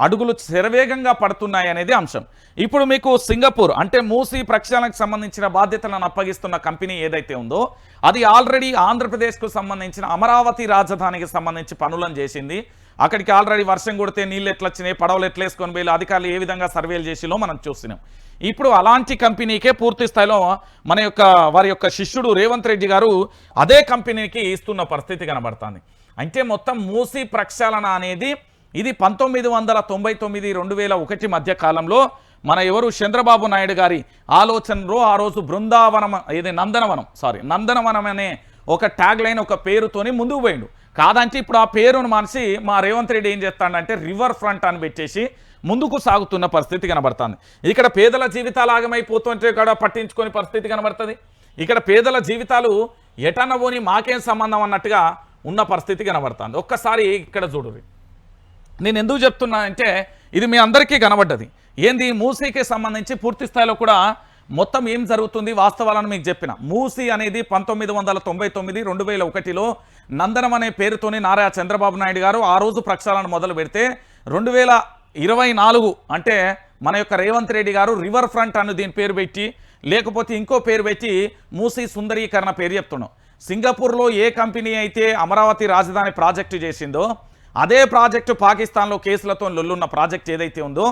అడుగులు శరవేగంగా పడుతున్నాయి అనేది అంశం. ఇప్పుడు మీకు సింగపూర్ అంటే మూసీ ప్రక్షాళనకు సంబంధించిన బాధ్యతలను అప్పగిస్తున్న కంపెనీ ఏదైతే ఉందో అది ఆల్రెడీ ఆంధ్రప్రదేశ్కు సంబంధించిన అమరావతి రాజధానికి సంబంధించి పనులను చేసింది. అక్కడికి ఆల్రెడీ వర్షం కొడితే నీళ్ళు ఎట్లొచ్చినాయి, పడవలు ఎట్లేసుకొని పోయి అధికారులు ఏ విధంగా సర్వేలు చేసిలో మనం చూస్తున్నాం. ఇప్పుడు అలాంటి కంపెనీకే పూర్తి స్థాయిలో వారి యొక్క శిష్యుడు రేవంత్ రెడ్డి గారు అదే కంపెనీకి ఇస్తున్న పరిస్థితి కనబడుతుంది. అంటే మొత్తం మూసీ ప్రక్షాళన అనేది ఇది 1999 2001 మధ్య కాలంలో చంద్రబాబు నాయుడు గారి ఆలోచనలో ఆ రోజు బృందావనం ఇది నందనవనం అనే ఒక ట్యాగ్ లైన్ ఒక పేరుతోని ముందుకు పోయిండు. కాదంటే ఇప్పుడు ఆ పేరును మనిషి మా రేవంత్ రెడ్డి ఏం చేస్తాడంటే రివర్ ఫ్రంట్ అని పెట్టేసి ముందుకు సాగుతున్న పరిస్థితి కనబడుతుంది. ఇక్కడ పేదల జీవితాలు ఆగమైపోతుంటే కూడా పట్టించుకొని పరిస్థితి కనబడుతుంది. ఇక్కడ పేదల జీవితాలు ఎటనబోని మాకేం సంబంధం అన్నట్టుగా ఉన్న పరిస్థితి కనబడుతుంది. ఒక్కసారి ఇక్కడ చూడుర్రి. నేను ఎందుకు చెప్తున్నా అంటే ఇది మీ అందరికీ కనబడ్డది. ఏంది మూసీకి సంబంధించి పూర్తి స్థాయిలో కూడా మొత్తం ఏం జరుగుతుంది వాస్తవాలను మీకు చెప్పిన. మూసీ అనేది 1999 2001లో నందనం అనే పేరుతోని నారా చంద్రబాబు నాయుడు గారు ఆ రోజు ప్రక్షాళన మొదలు పెడితే 2024 అంటే మన యొక్క రేవంత్ రెడ్డి గారు రివర్ ఫ్రంట్ అని దీని పేరు పెట్టి లేకపోతే ఇంకో పేరు పెట్టి మూసీ సుందరీకరణ పేరు చెప్తున్నాం. సింగపూర్లో ఏ కంపెనీ అయితే అమరావతి రాజధాని ప్రాజెక్టు చేసిందో అదే ప్రాజెక్టు పాకిస్తాన్లో కేసులతో లొల్లున్న ప్రాజెక్ట్ ఏదైతే ఉందో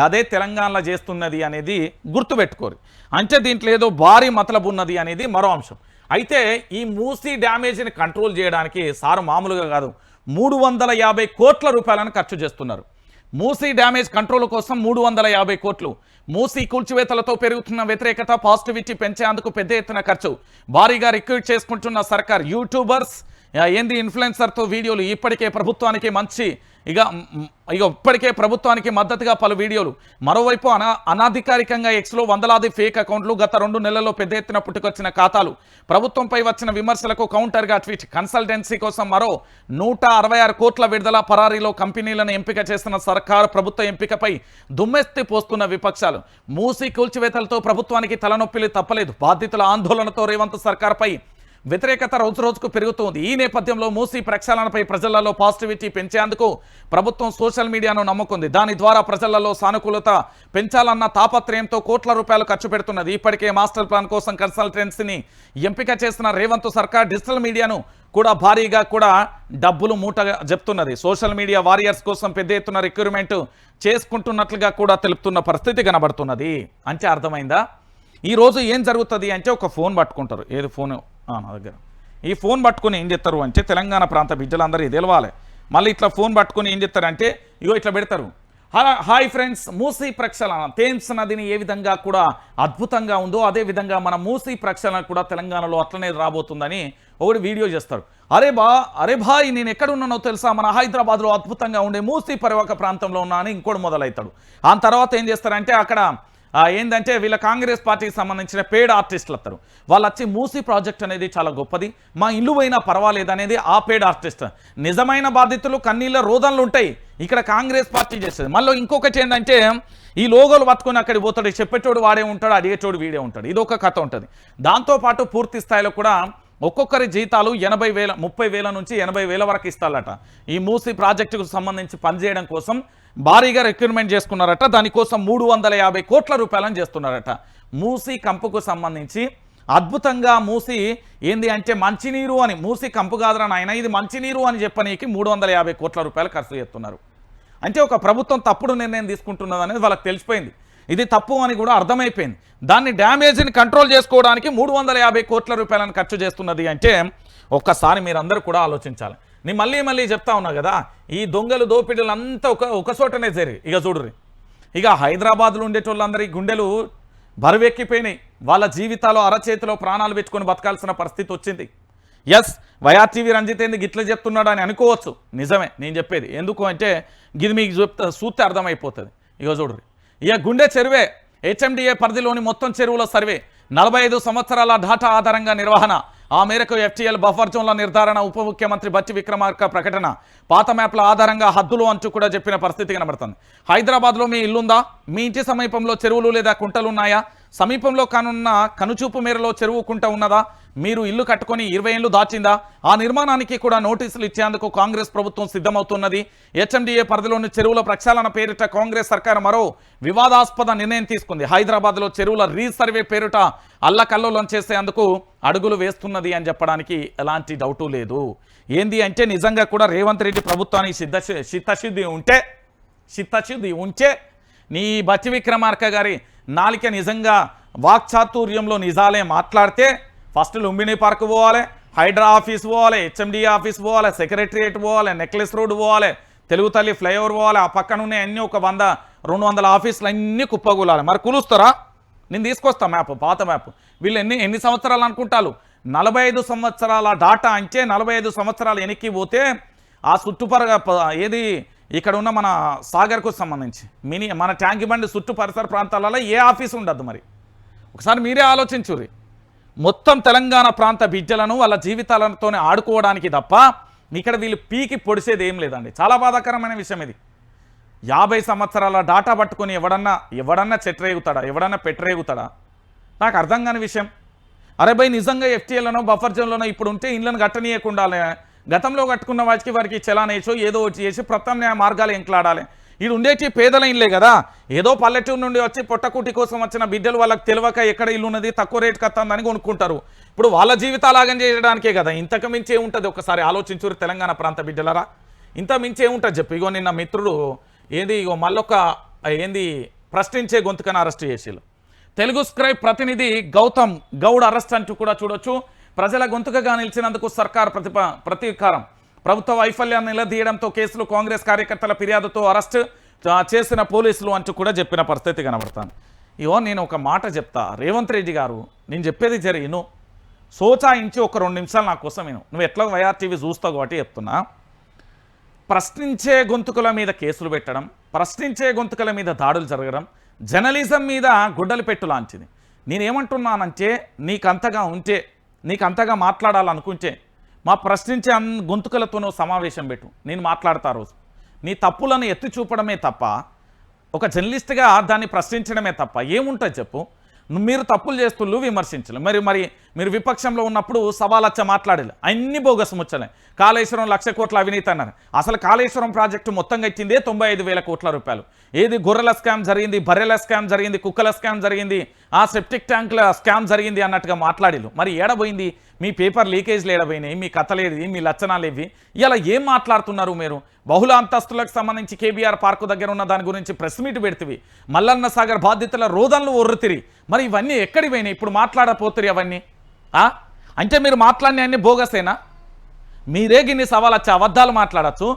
అదే తెలంగాణలో చేస్తున్నది అనేది గుర్తుపెట్టుకోరు. అంటే దీంట్లో ఏదో భారీ మతలబు ఉన్నది అనేది మరో అంశం. అయితే ఈ మూసీ డ్యామేజ్ని కంట్రోల్ చేయడానికి సారు మామూలుగా కాదు 350 కోట్ల రూపాయలను ఖర్చు చేస్తున్నారు. మూసీ డ్యామేజ్ కంట్రోల్ కోసం 350 కోట్లు. మూసీ కూల్చివేతలతో పెరుగుతున్న వ్యతిరేకత పాజిటివిటీ పెంచేందుకు పెద్ద ఎత్తున ఖర్చు. భారీగా రిక్రూట్ చేసుకుంటున్న సర్కార్ యూట్యూబర్స్ ఏంది ఇన్ఫ్లుయెన్సర్తో వీడియోలు ఇప్పటికే ప్రభుత్వానికి మద్దతుగా పలు వీడియోలు. మరోవైపు అనాధికారికంగా ఎక్స్లో వందలాది ఫేక్ అకౌంట్లు. గత 2 నెలల్లో పెద్ద ఎత్తున పుట్టుకొచ్చిన ఖాతాలు. ప్రభుత్వంపై వచ్చిన విమర్శలకు కౌంటర్గా ట్వీట్. కన్సల్టెన్సీ కోసం మరో 166 కోట్ల విడుదల. పరారీలో కంపెనీలను ఎంపిక చేస్తున్న సర్కారు. ప్రభుత్వ ఎంపికపై దుమ్మెత్తి పోస్తున్న విపక్షాలు. మూసీ కూల్చివేతలతో ప్రభుత్వానికి తలనొప్పిలు తప్పలేదు. బాధితుల ఆందోళనతో రేవంత్ సర్కార్పై వ్యతిరేకత రోజురోజుకు పెరుగుతోంది. ఈ నేపథ్యంలో మూసీ ప్రక్షాళనపై ప్రజలలో పాజిటివిటీ పెంచేందుకు ప్రభుత్వం సోషల్ మీడియాను నమ్ముకుంది. దాని ద్వారా ప్రజలలో సానుకూలత పెంచాలన్న తాపత్రయంతో కోట్ల రూపాయలు ఖర్చు పెడుతున్నది. ఇప్పటికే మాస్టర్ ప్లాన్ కోసం కన్సల్టెన్సీని ఎంపిక చేసిన రేవంత్ సర్కార్ డిజిటల్ మీడియాను కూడా భారీగా కూడా డబ్బులు మూటగా చెప్తున్నది. సోషల్ మీడియా వారియర్స్ కోసం పెద్ద ఎత్తున రిక్రూట్మెంట్ చేసుకుంటున్నట్లుగా కూడా తెలుపుతున్న పరిస్థితి కనబడుతున్నది. అంటే అర్థమైందా? ఈరోజు ఏం జరుగుతుంది అంటే ఒక ఫోన్ పట్టుకుంటారు. ఏది ఫోను నా దగ్గర ఈ ఫోన్ పట్టుకుని ఏం చేస్తారు అంటే తెలంగాణ ప్రాంత బిడ్డలందరూ ఇది తెలవాలి. మళ్ళీ ఇట్లా ఫోన్ పట్టుకుని ఏం చేస్తారంటే ఇగో ఇట్లా పెడతారు. హాయ్ ఫ్రెండ్స్, మూసీ ప్రక్షాళన థేమ్స్ నదిని ఏ విధంగా కూడా అద్భుతంగా ఉందో అదే విధంగా మన మూసీ ప్రక్షాళన కూడా తెలంగాణలో అట్లనే రాబోతుందని ఒకటి వీడియో చేస్తారు. అరే భాయ్ నేను ఎక్కడున్నానో తెలుసా, మన హైదరాబాద్లో అద్భుతంగా ఉండే మూసీ పరివాహక ప్రాంతంలో ఉన్నా అని ఇంకోటి మొదలవుతాడు. ఆ తర్వాత ఏం చేస్తారంటే అక్కడ ఏంటంటే వీళ్ళ కాంగ్రెస్ పార్టీకి సంబంధించిన పేడ్ ఆర్టిస్టులు వస్తారు. వాళ్ళు వచ్చి మూసీ ప్రాజెక్ట్ అనేది చాలా గొప్పది, మా ఇల్లు పోయినా పర్వాలేదు అనేది ఆ పేడ్ ఆర్టిస్ట్. నిజమైన బాధితులు కన్నీళ్ళ రోదనలు ఉంటాయి, ఇక్కడ కాంగ్రెస్ పార్టీ చేస్తుంది. మళ్ళీ ఇంకొకటి ఏంటంటే ఈ లోగోలు పట్టుకొని అక్కడికి పోతాడు, చెప్పేటోడు వాడే ఉంటాడు, అడిగేటోడు వీడే ఉంటాడు. ఇది ఒక కథ ఉంటుంది. దాంతోపాటు పూర్తి స్థాయిలో కూడా ఒక్కొక్కరి జీతాలు 80,000 30,000 నుంచి 80,000 వరకు ఇస్తారట. ఈ మూసీ ప్రాజెక్టుకు సంబంధించి పనిచేయడం కోసం భారీగా రిక్రూట్మెంట్ చేసుకున్నారట. దానికోసం 350 కోట్ల రూపాయలను చేస్తున్నారట. మూసీ కంపుకు సంబంధించి అద్భుతంగా మూసీ ఏంది అంటే మంచినీరు అని, మూసీ కంపు కాదురా నాయన ఇది మంచినీరు అని చెప్పనీకి 350 కోట్ల రూపాయలు ఖర్చు చేస్తున్నారు. అంటే ఒక ప్రభుత్వం తప్పుడు నిర్ణయం తీసుకుంటున్నది అనేది వాళ్ళకి తెలిసిపోయింది. ఇది తప్పు అని కూడా అర్థమైపోయింది. దాన్ని డ్యామేజ్ని కంట్రోల్ చేసుకోవడానికి 350 కోట్ల రూపాయలను ఖర్చు చేస్తున్నది అంటే ఒక్కసారి మీరందరూ కూడా ఆలోచించాలి. నేను మళ్ళీ చెప్తా ఉన్నా కదా, ఈ దొంగలు దోపిడీలు అంతా ఒక చోటనే జరిగి ఇక చూడుర్రి. ఇక హైదరాబాద్లో ఉండేటోళ్ళందరి గుండెలు బరువెక్కిపోయినాయి. వాళ్ళ జీవితాలు అరచేతిలో ప్రాణాలు పెట్టుకొని బతకాల్సిన పరిస్థితి వచ్చింది. ఎస్, వైఆర్టీవీ రంజిత్ ఎందుకు ఇట్లా చెప్తున్నాడు అని అనుకోవచ్చు. నిజమే నేను చెప్పేది. ఎందుకు అంటే ఇది మీకు చూస్తే అర్థమైపోతుంది. ఇక చూడుర్రి, ఇక గుండె చెరువే హెచ్ఎండిఏ పరిధిలోని మొత్తం చెరువుల సర్వే 45 సంవత్సరాల డాటా ఆధారంగా నిర్వహణ. ఆ మేరకు ఎఫ్టీఎల్ బఫర్ జోన్ల నిర్ధారణ, ఉప ముఖ్యమంత్రి బట్టి విక్రమార్క ప్రకటన, పాత మ్యాప్ల ఆధారంగా హద్దులు అంటూ కూడా చెప్పిన పరిస్థితి కనబడుతుంది. హైదరాబాద్లో మీ ఇల్లుందా? మీ ఇంటి సమీపంలో చెరువులు లేదా కుంటలు ఉన్నాయా? సమీపంలో కానున్న కనుచూపు మేరలో చెరువు కుంట ఉన్నదా? మీరు ఇల్లు కట్టుకొని 20 ఏళ్ళు దాచిందా? ఆ నిర్మాణానికి కూడా నోటీసులు ఇచ్చేందుకు కాంగ్రెస్ ప్రభుత్వం సిద్ధమవుతున్నది. హెచ్ఎండిఏ పరిధిలోని చెరువుల ప్రక్షాళన పేరిట కాంగ్రెస్ సర్కార్ మరో వివాదాస్పద నిర్ణయం తీసుకుంది. హైదరాబాద్లో చెరువుల రీసర్వే పేరిట అల్లకల్లోలం చేసేందుకు అడుగులు వేస్తున్నది అని చెప్పడానికి ఎలాంటి డౌటు లేదు. ఏంది అంటే నిజంగా కూడా రేవంత్ రెడ్డి ప్రభుత్వానికి చిత్తశుద్ధి ఉంటే నీ బట్టి విక్రమార్క గారి నాలిక నిజంగా వాక్చాతుర్యంలో నిజాలే మాట్లాడితే ఫస్ట్ లుంబిని పార్క్ పోవాలి, హైడ్రా ఆఫీస్ పోవాలి, హెచ్ఎండిఏ ఆఫీస్ పోవాలి, సెక్రటరియట్ పోవాలి, నెక్లెస్ రోడ్ పోవాలి, తెలుగు తల్లి ఫ్లైఓవర్ పోవాలి, ఆ పక్కన ఉన్న అన్నీ ఒక 100-200 ఆఫీసులు అన్నీ కుప్పగూలాలి. మరి కూలుస్తారా? నేను తీసుకొస్తా మ్యాప్, పాత మ్యాప్. వీళ్ళు ఎన్ని సంవత్సరాలు అనుకుంటారు? 45 సంవత్సరాల డాటా అంటే 45 సంవత్సరాలు వెనక్కి పోతే ఆ ఏది ఇక్కడ ఉన్న మన సాగర్కు సంబంధించి మన ట్యాంక్ బండి చుట్టూ పరిసర ప్రాంతాలలో ఏ ఆఫీసు ఉండదు. మరి ఒకసారి మీరే ఆలోచించుర్రి. మొత్తం తెలంగాణ ప్రాంత బిడ్డలను వాళ్ళ జీవితాలతోనే ఆడుకోవడానికి తప్ప ఇక్కడ వీళ్ళు పీకి పొడిసేది ఏం లేదండి. చాలా బాధాకరమైన విషయం ఇది. 50 సంవత్సరాల డాటా పట్టుకొని ఎవడన్నా చెట్రేగుతాడా? ఎవడన్నా పెట్టరేగుతాడా? నాకు అర్థం కాని విషయం. అరే భయ్, నిజంగా ఎఫ్టీఎల్లోనో బఫర్ జోన్లోనో ఇప్పుడు ఉంటే ఇళ్ళను కట్టనీయకుండా గతంలో కట్టుకున్న వారికి చలానేసో ఏదో వచ్చి చేసి ప్రత్యామ్నాయ మార్గాలు ఎంకలాడాలి. ఇది ఉండేటి పేదల ఇళ్ళే కదా. ఏదో పల్లెటూరు నుండి వచ్చి పొట్టకుటి కోసం వచ్చిన బిడ్డలు వాళ్ళకి తెలియక ఎక్కడ ఇల్లు ఉన్నది తక్కువ రేటు కత్తందని కొనుక్కుంటారు. ఇప్పుడు వాళ్ళ జీవితాలాగం చేయడానికే కదా. ఇంతకు మించి ఏముంటుంది? ఒకసారి ఆలోచించురు తెలంగాణ ప్రాంత బిడ్డలరా. ఇంత మించి ఏముంటుంది చెప్పు. ఇగో నిన్న మిత్రుడు మళ్ళొక ప్రశ్నించే గొంతుకని అరెస్ట్ చేసిళ్ళు. తెలుగు స్క్రైబ్ ప్రతినిధి గౌతమ్ గౌడ్ అరెస్ట్ అంటూ కూడా చూడొచ్చు. ప్రజల గొంతుకగా నిలిచినందుకు సర్కార్ ప్రతీకారం. ప్రభుత్వ వైఫల్యాన్ని నిలదీయడంతో కేసులు, కాంగ్రెస్ కార్యకర్తల ఫిర్యాదుతో అరెస్ట్ చేసిన పోలీసులు అంటూ కూడా చెప్పిన పరిస్థితి కనబడుతుంది. ఇవో నేను ఒక మాట చెప్తా. రేవంత్ రెడ్డి గారు, నేను చెప్పేది జరిగిను సోచాయించి ఒక 2 నిమిషాలు నా కోసం నువ్వు ఎట్లా వైఆర్టీవీ చూస్తావు కాబట్టి చెప్తున్నా. ప్రశ్నించే గొంతుకుల మీద కేసులు పెట్టడం, ప్రశ్నించే గొంతుకుల మీద దాడులు జరగడం జర్నలిజం మీద గుడ్డలు పెట్టు లాంటిది. నేనేమంటున్నానంటే నీకంతగా మాట్లాడాలనుకుంటే మా ప్రశ్నించే గొంతుకలతోనో సమావేశం పెట్టు, నేను మాట్లాడతా రోజు. నీ తప్పులను ఎత్తి చూపడమే తప్ప, ఒక జర్నలిస్ట్గా దాన్ని ప్రశ్నించడమే తప్ప ఏముంటుంది చెప్పు? మీరు తప్పులు చేస్తుళ్ళు విమర్శించలేదు. మరి మీరు విపక్షంలో ఉన్నప్పుడు సవాలచ్చ మాట్లాడాలి, అన్ని బోగస్ ముచ్చలే. కాళేశ్వరం 1,00,000 కోట్ల అవినీతి అన్నారు. అసలు కాళేశ్వరం ప్రాజెక్టు మొత్తంగా ఇచ్చిందే 95,000 కోట్ల రూపాయలు. ఏది గొర్రెల స్కామ్ జరిగింది, బర్రెల స్కామ్ జరిగింది, కుక్కల స్కామ్ జరిగింది, ఆ సెప్టిక్ ట్యాంకుల స్కామ్ జరిగింది అన్నట్టుగా మాట్లాడిలు. మరి ఏడబోయింది మీ పేపర్ లీకేజ్లు, ఏడబోయినాయి మీ కథలేది, మీ లచ్చనాలు ఇవి? ఇలా ఏం మాట్లాడుతున్నారు మీరు? బహుళ అంతస్తులకు సంబంధించి కేబీఆర్ పార్కు దగ్గర ఉన్న దాని గురించి ప్రెస్ మీట్ పెడితే మల్లన్న సాగర్ బాధ్యతల రోదన్లు ఒర్రుతిరి. మరి ఇవన్నీ ఎక్కడికి పోయినాయి? ఇప్పుడు మాట్లాడపోతురి అవన్నీ. అంటే మీరు మాట్లాడిన అన్ని బోగసేనా? మీరే గిన్ని సవాలచ్చా అబద్ధాలు మాట్లాడచ్చు.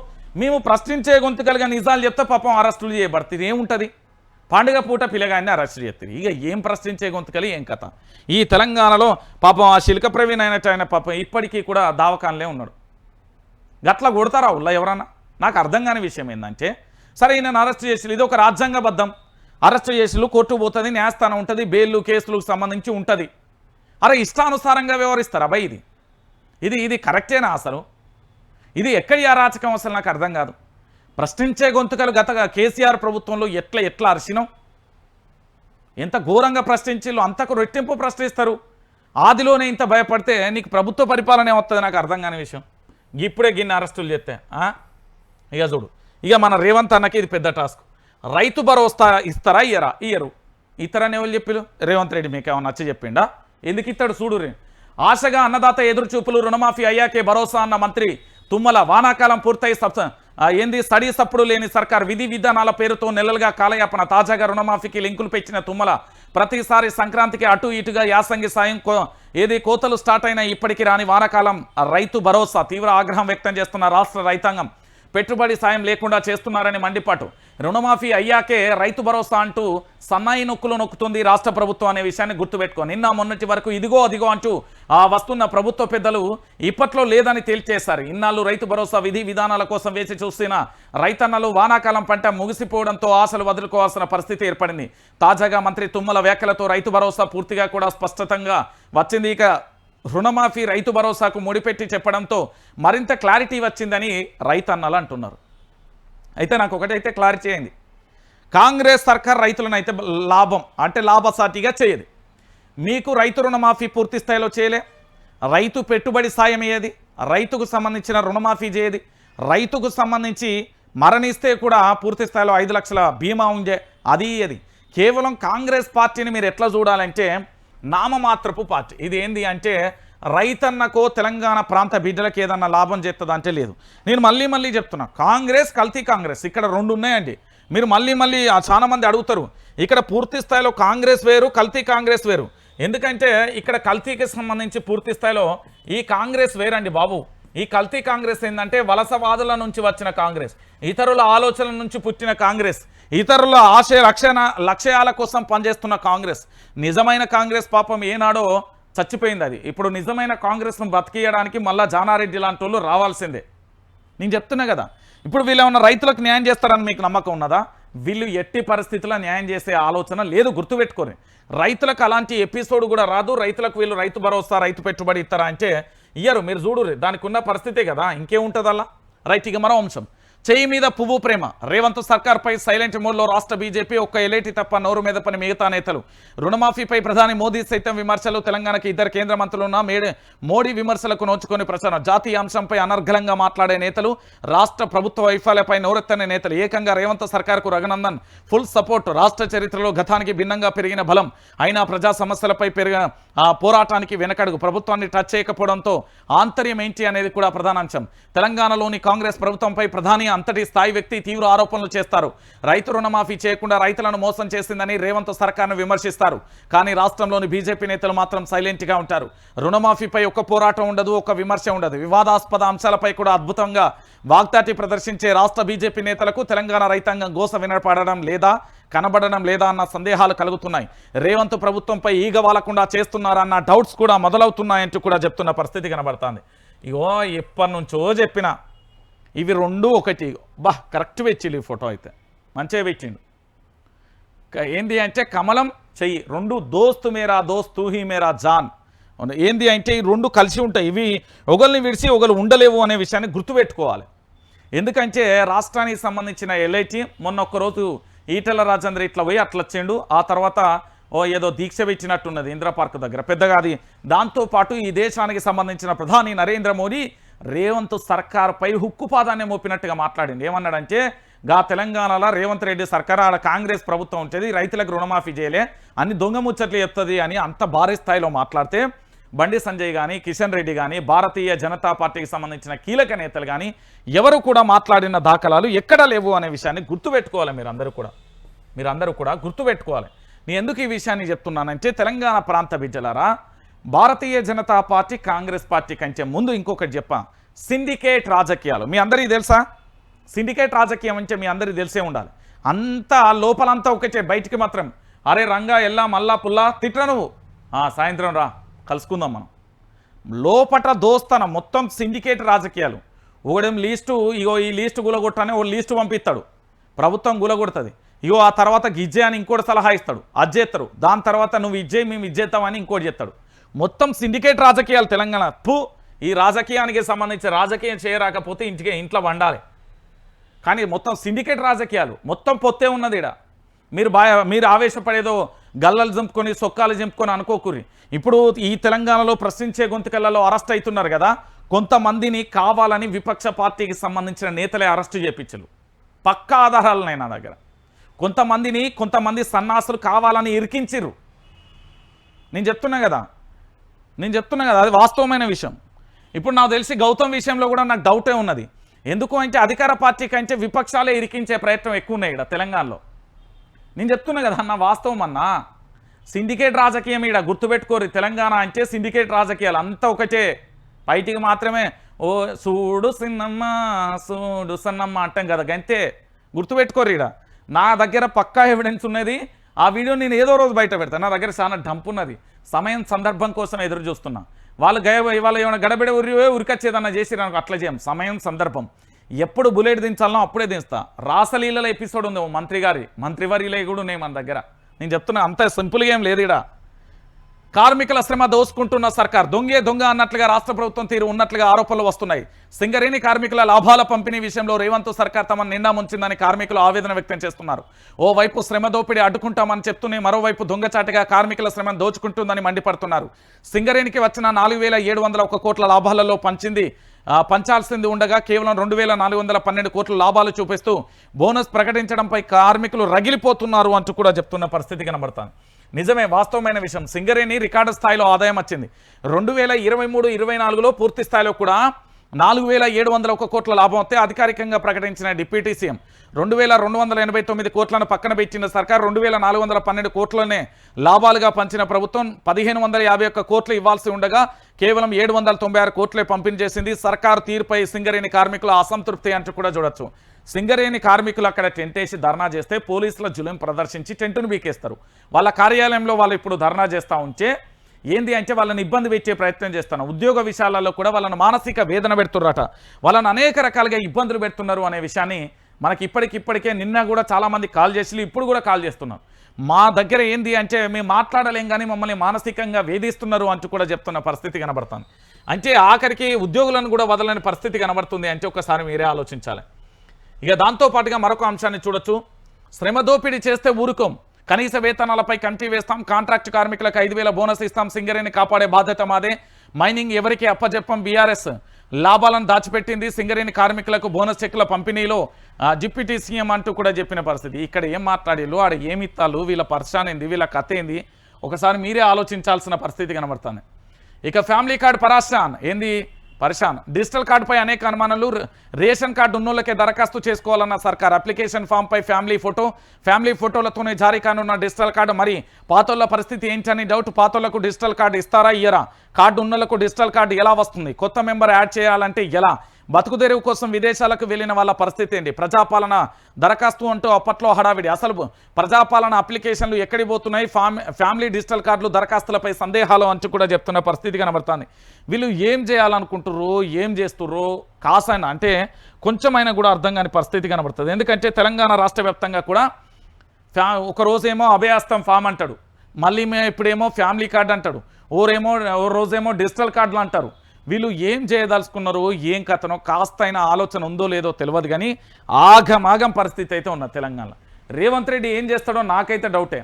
మేము ప్రశ్నించే గొంతుకలుగా నిజాలు చెప్తే పాపం అరెస్టులు చేయబడుతుంది. ఏముంటుంది? పండుగ పూట పిల్లగాన్ని అరెస్ట్ చేస్తారు. ఇక ఏం ప్రశ్నించే గొంతుకలు, ఏం కథ? ఈ తెలంగాణలో పాపం ఆ శిల్క ప్రవీణ్ అయినట్టు ఆయన పాపం ఇప్పటికీ కూడా దావకాన్లే ఉన్నాడు. గట్లా కొడతారా ఉల్లా ఎవరన్నా? నాకు అర్థం కాని విషయం ఏంటంటే, సరే ఈయనను అరెస్ట్ చేసి, ఇది ఒక రాజ్యాంగబద్ధం. అరెస్ట్ చేసి కోర్టు పోతుంది, న్యాయస్థానం ఉంటుంది, బెయిల్లు కేసులకు సంబంధించి ఉంటుంది. అరే ఇష్టానుసారంగా వ్యవహరిస్తారు అబ్బాయి. ఇది కరెక్టేనా? అసలు ఇది ఎక్కడి అరాచకం? అసలు నాకు అర్థం కాదు. ప్రశ్నించే గొంతుకలు గత కేసీఆర్ ప్రభుత్వంలో ఎట్లా అరిసినాం, ఎంత ఘోరంగా ప్రశ్నించిళ్ళు, అంతకు రెట్టింపు ప్రశ్నిస్తారు. ఆదిలోనే ఇంత భయపడితే నీకు ప్రభుత్వ పరిపాలన ఏమవుతుంది? నాకు అర్థం కాని విషయం. ఇప్పుడే గిన్నె అరెస్టులు చేస్తే ఇక చూడు, ఇక మన రేవంత్ అన్నకి ఇది పెద్ద టాస్క్. రైతు భరోసా ఇస్తారా ఇయ్యరు? ఇతరని ఎవరు చెప్పిలు? రేవంత్ రెడ్డి మీకు ఏమన్నా నచ్చి చెప్పిండా? ఎందుకు ఇస్తాడు? చూడు, ఆశగా అన్నదాత ఎదురుచూపులు, రుణమాఫీ అయ్యాకే భరోసా అన్న మంత్రి తుమ్మల. వానాకాలం పూర్తయి స్టడీ సప్పుడు లేని సర్కార్, విధి విధానాల పేరుతో నెలలుగా కాలయాపన. తాజాగా రుణమాఫీకి లింకులు పెంచిన తుమ్మల ప్రతిసారి సంక్రాంతికి అటు ఇటుగా యాసంగి సాయం కోతలు స్టార్ట్ అయినా ఇప్పటికీ రాని వానాకాలం రైతు భరోసా. తీవ్ర ఆగ్రహం వ్యక్తం చేస్తున్న రాష్ట్ర రైతాంగం. పెట్టుబడి సాయం లేకుండా చేస్తున్నారని మండిపాటు. రుణమాఫీ అయ్యాకే రైతు భరోసా అంటూ సన్నాయి నొక్కులు నొక్కుతుంది రాష్ట్ర ప్రభుత్వం అనే విషయాన్ని గుర్తుపెట్టుకో. నిన్న మొన్నటి వరకు ఇదిగో అదిగో అంటూ వస్తున్న ప్రభుత్వ పెద్దలు ఇప్పట్లో లేదని తేల్చేశారు. ఇన్నాళ్ళు రైతు భరోసా విధి విధానాల కోసం వేచి చూసిన రైతన్నలు వానాకాలం పంట ముగిసిపోవడంతో ఆశలు వదులుకోవాల్సిన పరిస్థితి ఏర్పడింది. తాజాగా మంత్రి తుమ్మల వ్యాఖ్యలతో రైతు భరోసా పూర్తిగా కూడా స్పష్టంగా వచ్చింది. ఇక రుణమాఫీ రైతు భరోసాకు ముడిపెట్టి చెప్పడంతో మరింత క్లారిటీ వచ్చిందని రైతన్నలు అంటున్నారు. అయితే నాకు ఒకటైతే క్లారిటీ అయింది, కాంగ్రెస్ సర్కార్ రైతులను అయితే లాభసాటిగా చేయదు. మీకు రైతు రుణమాఫీ పూర్తి స్థాయిలో చేయలే, రైతు పెట్టుబడి సాయం అయ్యేది, రైతుకు సంబంధించిన రుణమాఫీ చేయది, రైతుకు సంబంధించి మరణిస్తే కూడా పూర్తి స్థాయిలో 5 లక్షల బీమా ఉండే అది. కేవలం కాంగ్రెస్ పార్టీని మీరు ఎట్లా చూడాలంటే నామమాత్రపు పార్టీ. ఇది ఏంది అంటే రైతన్నకో తెలంగాణ ప్రాంత బిడ్డలకు ఏదన్నా లాభం చేస్తుంది అంటే లేదు. నేను మళ్ళీ చెప్తున్నా, కాంగ్రెస్ కల్తీ కాంగ్రెస్ ఇక్కడ 2 ఉన్నాయండి. మీరు మళ్ళీ చాలా మంది అడుగుతారు, ఇక్కడ పూర్తి స్థాయిలో కాంగ్రెస్ వేరు, కల్తీ కాంగ్రెస్ వేరు. ఎందుకంటే ఇక్కడ కల్తీకి సంబంధించి పూర్తి స్థాయిలో ఈ కాంగ్రెస్ వేరండి బాబు. ఈ కల్తీ కాంగ్రెస్ ఏంటంటే వలసవాదుల నుంచి వచ్చిన కాంగ్రెస్, ఇతరుల ఆలోచనల నుంచి పుట్టిన కాంగ్రెస్, ఇతరుల లక్ష్యాల కోసం పనిచేస్తున్న కాంగ్రెస్. నిజమైన కాంగ్రెస్ పాపం ఏనాడో చచ్చిపోయింది. అది ఇప్పుడు నిజమైన కాంగ్రెస్ను బతికియడానికి మళ్ళా జానారెడ్డి లాంటి వాళ్ళు రావాల్సిందే. నేను చెప్తున్నా కదా, ఇప్పుడు వీళ్ళు ఏమన్నా రైతులకు న్యాయం చేస్తారని మీకు నమ్మకం ఉన్నదా? వీళ్ళు ఎట్టి పరిస్థితుల్లో న్యాయం చేసే ఆలోచన లేదు, గుర్తుపెట్టుకోరు. రైతులకు అలాంటి ఎపిసోడ్ కూడా రాదు. రైతులకు వీళ్ళు రైతు భరోసా రైతు పెట్టుబడి ఇస్తారా అంటే ఇయ్యరు. మీరు చూడు, దానికి ఉన్న పరిస్థితే కదా, ఇంకేముంటుంది అలా. రైట్, ఇక మరో అంశం, చెయ్యి మీద పువ్వు ప్రేమ. రేవంత్ సర్కార్పై సైలెంట్ మోడ్లో రాష్ట్ర బీజేపీ. ఒక్క ఎలేటి తప్ప నోరు మీద పని మిగతా నేతలు. రుణమాఫీపై ప్రధాని మోదీ సైతం విమర్శలు. తెలంగాణకి 2 కేంద్ర మంత్రులున్న మోడీ విమర్శలకు నోచుకొని ప్రచారం. జాతీయ అంశంపై అనర్గళంగా మాట్లాడే నేతలు, రాష్ట్ర ప్రభుత్వ వైఫల్యపై నోరెత్తనే నేతలు. ఏకంగా రేవంత్ సర్కార్కు రఘునందన్ ఫుల్ సపోర్ట్. రాష్ట్ర చరిత్రలో గతానికి భిన్నంగా పెరిగిన బలం. అయినా ప్రజా సమస్యలపై పోరాటానికి వెనకడుగు. ప్రభుత్వాన్ని టచ్ చేయకపోవడంతో ఆంతర్యం ఏంటి అనేది కూడా ప్రధాన అంశం. తెలంగాణలోని కాంగ్రెస్ ప్రభుత్వంపై ప్రధాని అంతటి స్థాయి వ్యక్తి తీవ్ర ఆరోపణలు చేస్తారు. రైతు రుణమాఫీ చేయకుండా రైతులను మోసం చేసిందని రేవంత్ సర్కార్ను విమర్శిస్తారు. కానీ రాష్ట్రంలోని బీజేపీ నేతలు మాత్రం సైలెంట్గా ఉంటారు. రుణమాఫీపై ఒక్క పోరాటం ఉండదు, ఒక్క విమర్శ ఉండదు. వివాదాస్పద అంశాలపై కూడా అద్భుతంగా వాగ్దాటి ప్రదర్శించే రాష్ట్ర బీజేపీ నేతలకు తెలంగాణ రైతాంగం గోస కనబడడం లేదా అన్న సందేహాలు కలుగుతున్నాయి. రేవంత్ ప్రభుత్వంపై ఈగ వాలకుండా చేస్తున్నారన్న డౌట్స్ కూడా మొదలవుతున్నాయంటూ కూడా చెప్తున్న పరిస్థితి కనబడుతుంది. ఇగో ఎప్పటి నుంచో చెప్పిన ఇవి 2 ఒకటి. కరెక్ట్ పెట్టిండు ఈ ఫోటో, అయితే మంచిగా పెట్టిండు. ఏంది అంటే కమలం చెయ్యి 2 దోస్తు మేరా దోస్త్ తూ హీ మేరా జాన్. ఏంది అంటే ఈ 2 కలిసి ఉంటాయి. ఇవి ఒకరిని విడిచి ఒకరు ఉండలేవు అనే విషయాన్ని గుర్తుపెట్టుకోవాలి. ఎందుకంటే రాష్ట్రానికి సంబంధించిన ఎల్ఐటి మొన్న ఒక్కరోజు ఈటెల రాజేందర్ ఇట్లా పోయి అట్లా వచ్చిండు. ఆ తర్వాత ఏదో దీక్ష ఇచ్చినట్టున్నది ఇందిరా పార్క్ దగ్గర పెద్దగా. అది దాంతోపాటు ఈ దేశానికి సంబంధించిన ప్రధాని నరేంద్ర మోదీ రేవంత్ సర్కార్పై హుక్కుపాదాన్ని మోపినట్టుగా మాట్లాడింది. ఏమన్నాడంటే తెలంగాణలో రేవంత్ రెడ్డి సర్కార్ ఆడ కాంగ్రెస్ ప్రభుత్వం ఉంటుంది, రైతులకు రుణమాఫీ చేయలే అన్ని దొంగ ముచ్చట్లు చెప్తుంది అని అంత భారీ స్థాయిలో మాట్లాడితే బండి సంజయ్ కానీ కిషన్ రెడ్డి కానీ భారతీయ జనతా పార్టీకి సంబంధించిన కీలక నేతలు కానీ ఎవరు కూడా మాట్లాడిన దాఖలాలు ఎక్కడా లేవు అనే విషయాన్ని గుర్తుపెట్టుకోవాలి. మీరందరూ కూడా గుర్తుపెట్టుకోవాలి. నేను ఎందుకు ఈ విషయాన్ని చెప్తున్నానంటే తెలంగాణ ప్రాంత బిడ్డలారా, భారతీయ జనతా పార్టీ కాంగ్రెస్ పార్టీ కంటే ముందు ఇంకొకటి చెప్పా, సిండికేట్ రాజకీయాలు మీ అందరికీ తెలుసా? సిండికేట్ రాజకీయం అంటే మీ అందరికీ తెలిసే ఉండాలి. అంతా లోపలంతా ఒకటే, బయటికి మాత్రం అరే రంగా ఎల్లా మల్లా పుల్లా తిట్ర నువ్వు సాయంత్రం రా కలుసుకుందాం మనం. లోపట దోస్తన మొత్తం సిండికేట్ రాజకీయాలు. ఒకడేం లీస్టు, ఇగో ఈ లీస్టు గులగొట్టని ఓ లీస్టు పంపిస్తాడు, ప్రభుత్వం గులగొడుతుంది. ఇగో ఆ తర్వాత గిజ్జే అని ఇంకోటి సలహా ఇస్తాడు, అది చేస్తారు. దాని తర్వాత నువ్వు ఇజ్జే మేము ఇజ్జేస్తామని ఇంకోటి చేస్తాడు. మొత్తం సిండికేట్ రాజకీయాలు తెలంగాణ. ఈ రాజకీయానికి సంబంధించి రాజకీయం చేయరాకపోతే ఇంట్లో వండాలి. కానీ మొత్తం సిండికేట్ రాజకీయాలు మొత్తం పొత్తే ఉన్నది ఈడ. మీరు ఆవేశపడేదో గల్లలు చింపుకొని సొక్కాలు చింపుకొని అనుకోకూరి. ఇప్పుడు ఈ తెలంగాణలో ప్రశ్నించే గొంతుకలలో అరెస్ట్ అవుతున్నారు కదా, కొంతమందిని కావాలని విపక్ష పార్టీకి సంబంధించిన నేతలే అరెస్టు చేయించరు. పక్కా ఆధారాలున్నాయి నా దగ్గర. కొంతమంది సన్నాసులు కావాలని ఇరికించిర్రు. నేను చెప్తున్నా కదా, అది వాస్తవమైన విషయం. ఇప్పుడు నాకు తెలిసి గౌతమ్ విషయంలో కూడా నాకు డౌటే ఉన్నది. ఎందుకు అంటే అధికార పార్టీ కంటే విపక్షాలే ఇరికించే ప్రయత్నం ఎక్కువ ఉన్నాయి ఇక్కడ తెలంగాణలో. నేను చెప్తున్నా కదా అన్న, వాస్తవం అన్నా. సిండికేట్ రాజకీయం ఈడ గుర్తుపెట్టుకోరు. తెలంగాణ అంటే సిండికేట్ రాజకీయాలు అంతా ఒకటే. బయటికి మాత్రమే ఓ సూడు సిన్నమ్మ సూడు సన్నమ్మ అంటాం కదా, గంతే. గుర్తుపెట్టుకోరు ఈడ. నా దగ్గర పక్కా ఎవిడెన్స్ ఉన్నది. ఆ వీడియో నేను ఏదో రోజు బయట పెడతాను. నా దగ్గర చాలా డంప్ ఉన్నది. సమయం సందర్భం కోసం ఎదురు చూస్తున్నా. వాళ్ళు ఏమైనా గడబిడ ఉరికొచ్చేదన్నా చేసి నాకు అట్లా చేయం. సమయం సందర్భం ఎప్పుడు బుల్లెట్ దించాలనో అప్పుడే దించుతా. రాసలీలలో ఎపిసోడ్ ఉంది మంత్రివర్యులే కూడా ఉన్నాయి మన దగ్గర. నేను చెప్తున్నా, అంత సింపుల్గా ఏం లేదు ఇక్కడ. కార్మికుల శ్రమ దోసుకుంటున్న సర్కార్ దొంగ అన్నట్లుగా రాష్ట్ర ప్రభుత్వం తీరు ఉన్నట్లుగా ఆరోపణలు వస్తున్నాయి. సింగరేణి కార్మికుల లాభాల పంపిణీ విషయంలో రేవంత్ సర్కార్ తమను నిండా ముంచిందని కార్మికులు ఆవేదన వ్యక్తం చేస్తున్నారు. ఓవైపు శ్రమ దోపిడీ అడ్డుకుంటామని చెప్తూనే మరోవైపు దొంగచాటుగా కార్మికుల శ్రమను దోచుకుంటుందని మండిపడుతున్నారు. సింగరేణికి వచ్చిన 4701 కోట్ల లాభాలలో పంచాల్సింది ఉండగా కేవలం 2412 కోట్ల లాభాలు చూపిస్తూ బోనస్ ప్రకటించడంపై కార్మికులు రగిలిపోతున్నారు అంటూ కూడా చెప్తున్న పరిస్థితి కనబడుతుంది. నిజమే, వాస్తవమైన విషయం. సింగరేణి రికార్డు స్థాయిలో ఆదాయం వచ్చింది. 2023-24లో పూర్తి స్థాయిలో కూడా 4701 కోట్ల లాభం వస్తే అధికారికంగా ప్రకటించిన డిప్యూటీ సీఎం 2289 కోట్లను పక్కన పెట్టిన సర్కార్ 2412 కోట్లనే లాభాలుగా పంచిన ప్రభుత్వం 1551 కోట్లు ఇవ్వాల్సి ఉండగా కేవలం 796 కోట్లే పంపిణీ చేసింది. సర్కారు తీరుపై సింగరేణి కార్మికుల అసంతృప్తి అంటూ కూడా చూడొచ్చు. సింగరేణి కార్మికులు అక్కడ టెంట్ వేసి ధర్నా చేస్తే పోలీసుల జులుం ప్రదర్శించి టెంటును బీకేస్తారు. వాళ్ళ కార్యాలయంలో వాళ్ళు ఇప్పుడు ధర్నా చేస్తూ ఉంటే ఏంది అంటే వాళ్ళని ఇబ్బంది పెట్టే ప్రయత్నం చేస్తాను. ఉద్యోగ విషయాలలో కూడా వాళ్ళని మానసిక వేదన పెడుతున్నారట, వాళ్ళని అనేక రకాలుగా ఇబ్బందులు పెడుతున్నారు అనే విషయాన్ని మనకి ఇప్పటికే నిన్న కూడా చాలామంది కాల్ చేసి ఇప్పుడు కూడా కాల్ చేస్తున్నారు. మా దగ్గర ఏంది అంటే మేము మాట్లాడలేం కానీ మమ్మల్ని మానసికంగా వేధిస్తున్నారు అంటూ కూడా చెప్తున్న పరిస్థితి కనబడుతుంది. అంటే ఆఖరికి ఉద్యోగులను కూడా వదలని పరిస్థితి కనబడుతుంది అంటే ఒకసారి మీరే ఆలోచించాలి. ఇక దాంతోపాటుగా మరొక అంశాన్ని చూడొచ్చు. శ్రమ దోపిడీ చేస్తే ఊరుకోం, కనీస వేతనాలపై కమిటీ వేస్తాం, కాంట్రాక్ట్ కార్మికులకు 5000 బోనస్ ఇస్తాం, సింగరేణి కాపాడే బాధ్యత మాదే, మైనింగ్ ఎవరికి అప్పచెప్పం, బీఆర్ఎస్ లాభాలను దాచిపెట్టింది, సింగరేణి కార్మికులకు బోనస్ చెక్కుల పంపిణీలో డిప్యూటీ సీఎం అంటూ కూడా చెప్పిన పరిస్థితి. ఇక్కడ ఏం మాట్లాడిల్లు, ఆడ ఏమి ఇత్తాలు, వీళ్ళ పరిశాన్ ఏంది, వీళ్ళ కథ ఏంది, ఒకసారి మీరే ఆలోచించాల్సిన పరిస్థితి కనబడుతుంది. ఇక ఫ్యామిలీ కార్డు పరాశాన్ ఏంది పరిశాన్. డిజిటల్ కార్డుపై అనేక అనుమానాలు. రేషన్ కార్డు ఉన్నోళ్ళకే దరఖాస్తు చేసుకోవాలన్న సర్కార్. అప్లికేషన్ ఫామ్పై ఫ్యామిలీ ఫోటోలతోనే జారీ కానున్న డిజిటల్ కార్డు. మరి పాతోళ్ళ పరిస్థితి ఏంటని డౌట్. పాతోళ్లకు డిజిటల్ కార్డు ఇస్తారా ఇయ్యరా? కార్డు ఉన్నోళ్లకు డిజిటల్ కార్డు ఎలా వస్తుంది? కొత్త మెంబర్ యాడ్ చేయాలంటే ఎలా? బతుకుదెరువు కోసం విదేశాలకు వెళ్ళిన వాళ్ళ పరిస్థితి ఏంటి? ప్రజాపాలన దరఖాస్తు అంటూ అప్పట్లో హడావిడి. అసలు ప్రజాపాలన అప్లికేషన్లు ఎక్కడికి పోతున్నాయి? ఫ్యామిలీ డిజిటల్ కార్డులు దరఖాస్తులపై సందేహాలు అంటూ కూడా చెప్తున్న పరిస్థితి కనబడుతుంది. వీళ్ళు ఏం చేయాలనుకుంటుర్రో ఏం చేస్తుర్రో కాసైనా అంటే కొంచెమైనా కూడా అర్థం కాని పరిస్థితి కనబడుతుంది. ఎందుకంటే తెలంగాణ రాష్ట్ర వ్యాప్తంగా కూడా ఒకరోజేమో అభయాస్తం ఫామ్ అంటాడు, మళ్ళీ ఇప్పుడేమో ఫ్యామిలీ కార్డు అంటాడు, ఓ రోజేమో డిజిటల్ కార్డులు అంటారు. వీళ్ళు ఏం చేయదలుచుకున్నారో ఏం కథనో కాస్త అయినా ఆలోచన ఉందో లేదో తెలియదు కానీ ఆగమాగం పరిస్థితి అయితే ఉన్నది తెలంగాణలో. రేవంత్ రెడ్డి ఏం చేస్తాడో నాకైతే డౌటే.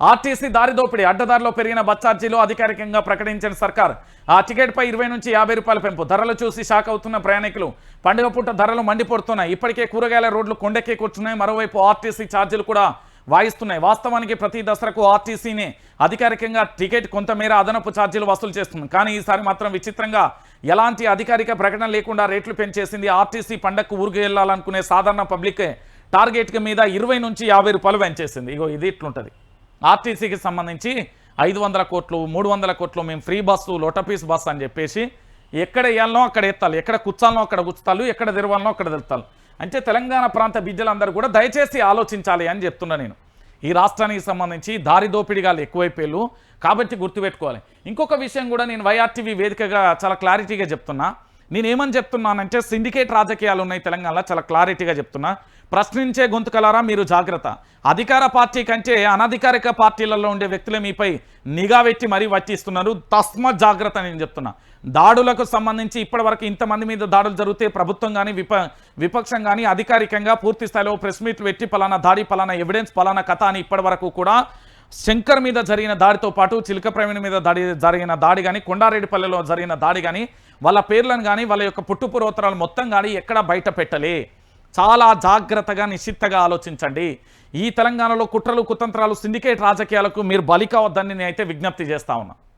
ఆర్టీసీ దారి దోపిడీ అడ్డదారిలో పెరిగిన బస్ ఛార్జీలు అధికారికంగా ప్రకటించిన సర్కార్. ఆ టికెట్పై 20 నుంచి 50 రూపాయల పెంపు. ధరలు చూసి షాక్ అవుతున్న ప్రయాణికులు. పండుగ పూట ధరలు మండిపోతున్నాయి. ఇప్పటికే కూరగాయల రోడ్లు కొండెక్కి కూర్చున్నాయి. మరోవైపు ఆర్టీసీ ఛార్జీలు కూడా వాయిస్తున్నాయి. వాస్తవానికి ప్రతి దసరాకు ఆర్టీసీని అధికారికంగా టికెట్ కొంతమేర అదనపు ఛార్జీలు వసూలు చేస్తుంది. కానీ ఈసారి మాత్రం విచిత్రంగా ఎలాంటి అధికారిక ప్రకటన లేకుండా రేట్లు పెంచేసింది. ఆర్టీసీ పండగకు ఊరికి వెళ్ళాలనుకునే సాధారణ పబ్లిక్ టార్గెట్ మీద 20 నుంచి 50 రూపాయలు పెంచేసింది. ఇగో ఇది ఇట్లుంటుంది. ఆర్టీసీకి సంబంధించి 500 కోట్లు 300 కోట్లు మేము ఫ్రీ బస్సు లోటపీస్ బస్సు అని చెప్పేసి ఎక్కడ వేయాలనో అక్కడ ఎత్తాలి, ఎక్కడ కూర్చాలనో అక్కడ కూర్చుతాలు, ఎక్కడ తెరవాలనో అక్కడ తెరుతాలు. అంటే తెలంగాణ ప్రాంత బిడ్డలందరూ కూడా దయచేసి ఆలోచించాలి అని చెప్తున్నా నేను. ఈ రాష్ట్రానికి సంబంధించి దారి దోపిడిగాలు ఎక్కువైపోయారు కాబట్టి గుర్తుపెట్టుకోవాలి. ఇంకొక విషయం కూడా నేను వైఆర్టీవీ వేదికగా చాలా క్లారిటీగా చెప్తున్నా. నేనేమని చెప్తున్నానంటే సిండికేట్ రాజకీయాలు ఉన్నాయి తెలంగాణలో, చాలా క్లారిటీగా చెప్తున్నా. ప్రశ్నించే గొంతుకలారా మీరు జాగ్రత్త. అధికార పార్టీ కంటే అనధికారిక పార్టీలలో ఉండే వ్యక్తులే మీపై నిఘా పెట్టి మరీ వట్టిస్తున్నారు. తస్మత్ జాగ్రత్త నేను చెప్తున్నా. దాడులకు సంబంధించి ఇప్పటివరకు ఇంతమంది మీద దాడులు జరిగితే ప్రభుత్వం కానీ విపక్షం కానీ అధికారికంగా పూర్తి స్థాయిలో ప్రెస్ మీట్లు పెట్టి పలానా దాడి, పలానా ఎవిడెన్స్, పలానా కథ అని ఇప్పటివరకు కూడా శంకర్ మీద జరిగిన దాడితో పాటు చిలక ప్రవీణ్ మీద జరిగిన దాడి కానీ, కొండారెడ్డిపల్లెలో జరిగిన దాడి కానీ, వాళ్ళ పేర్లను కానీ వాళ్ళ యొక్క పుట్టుపూర్వోత్తరాలు మొత్తం కానీ ఎక్కడా బయట పెట్టలే. చాలా జాగ్రత్తగా నిశ్చిత్తగా ఆలోచించండి. ఈ తెలంగాణలో కుట్రలు కుతంత్రాలు సిండికేట్ రాజకీయాలకు మీరు బలి కావద్దని నేనైతే విజ్ఞప్తి చేస్తా ఉన్నా.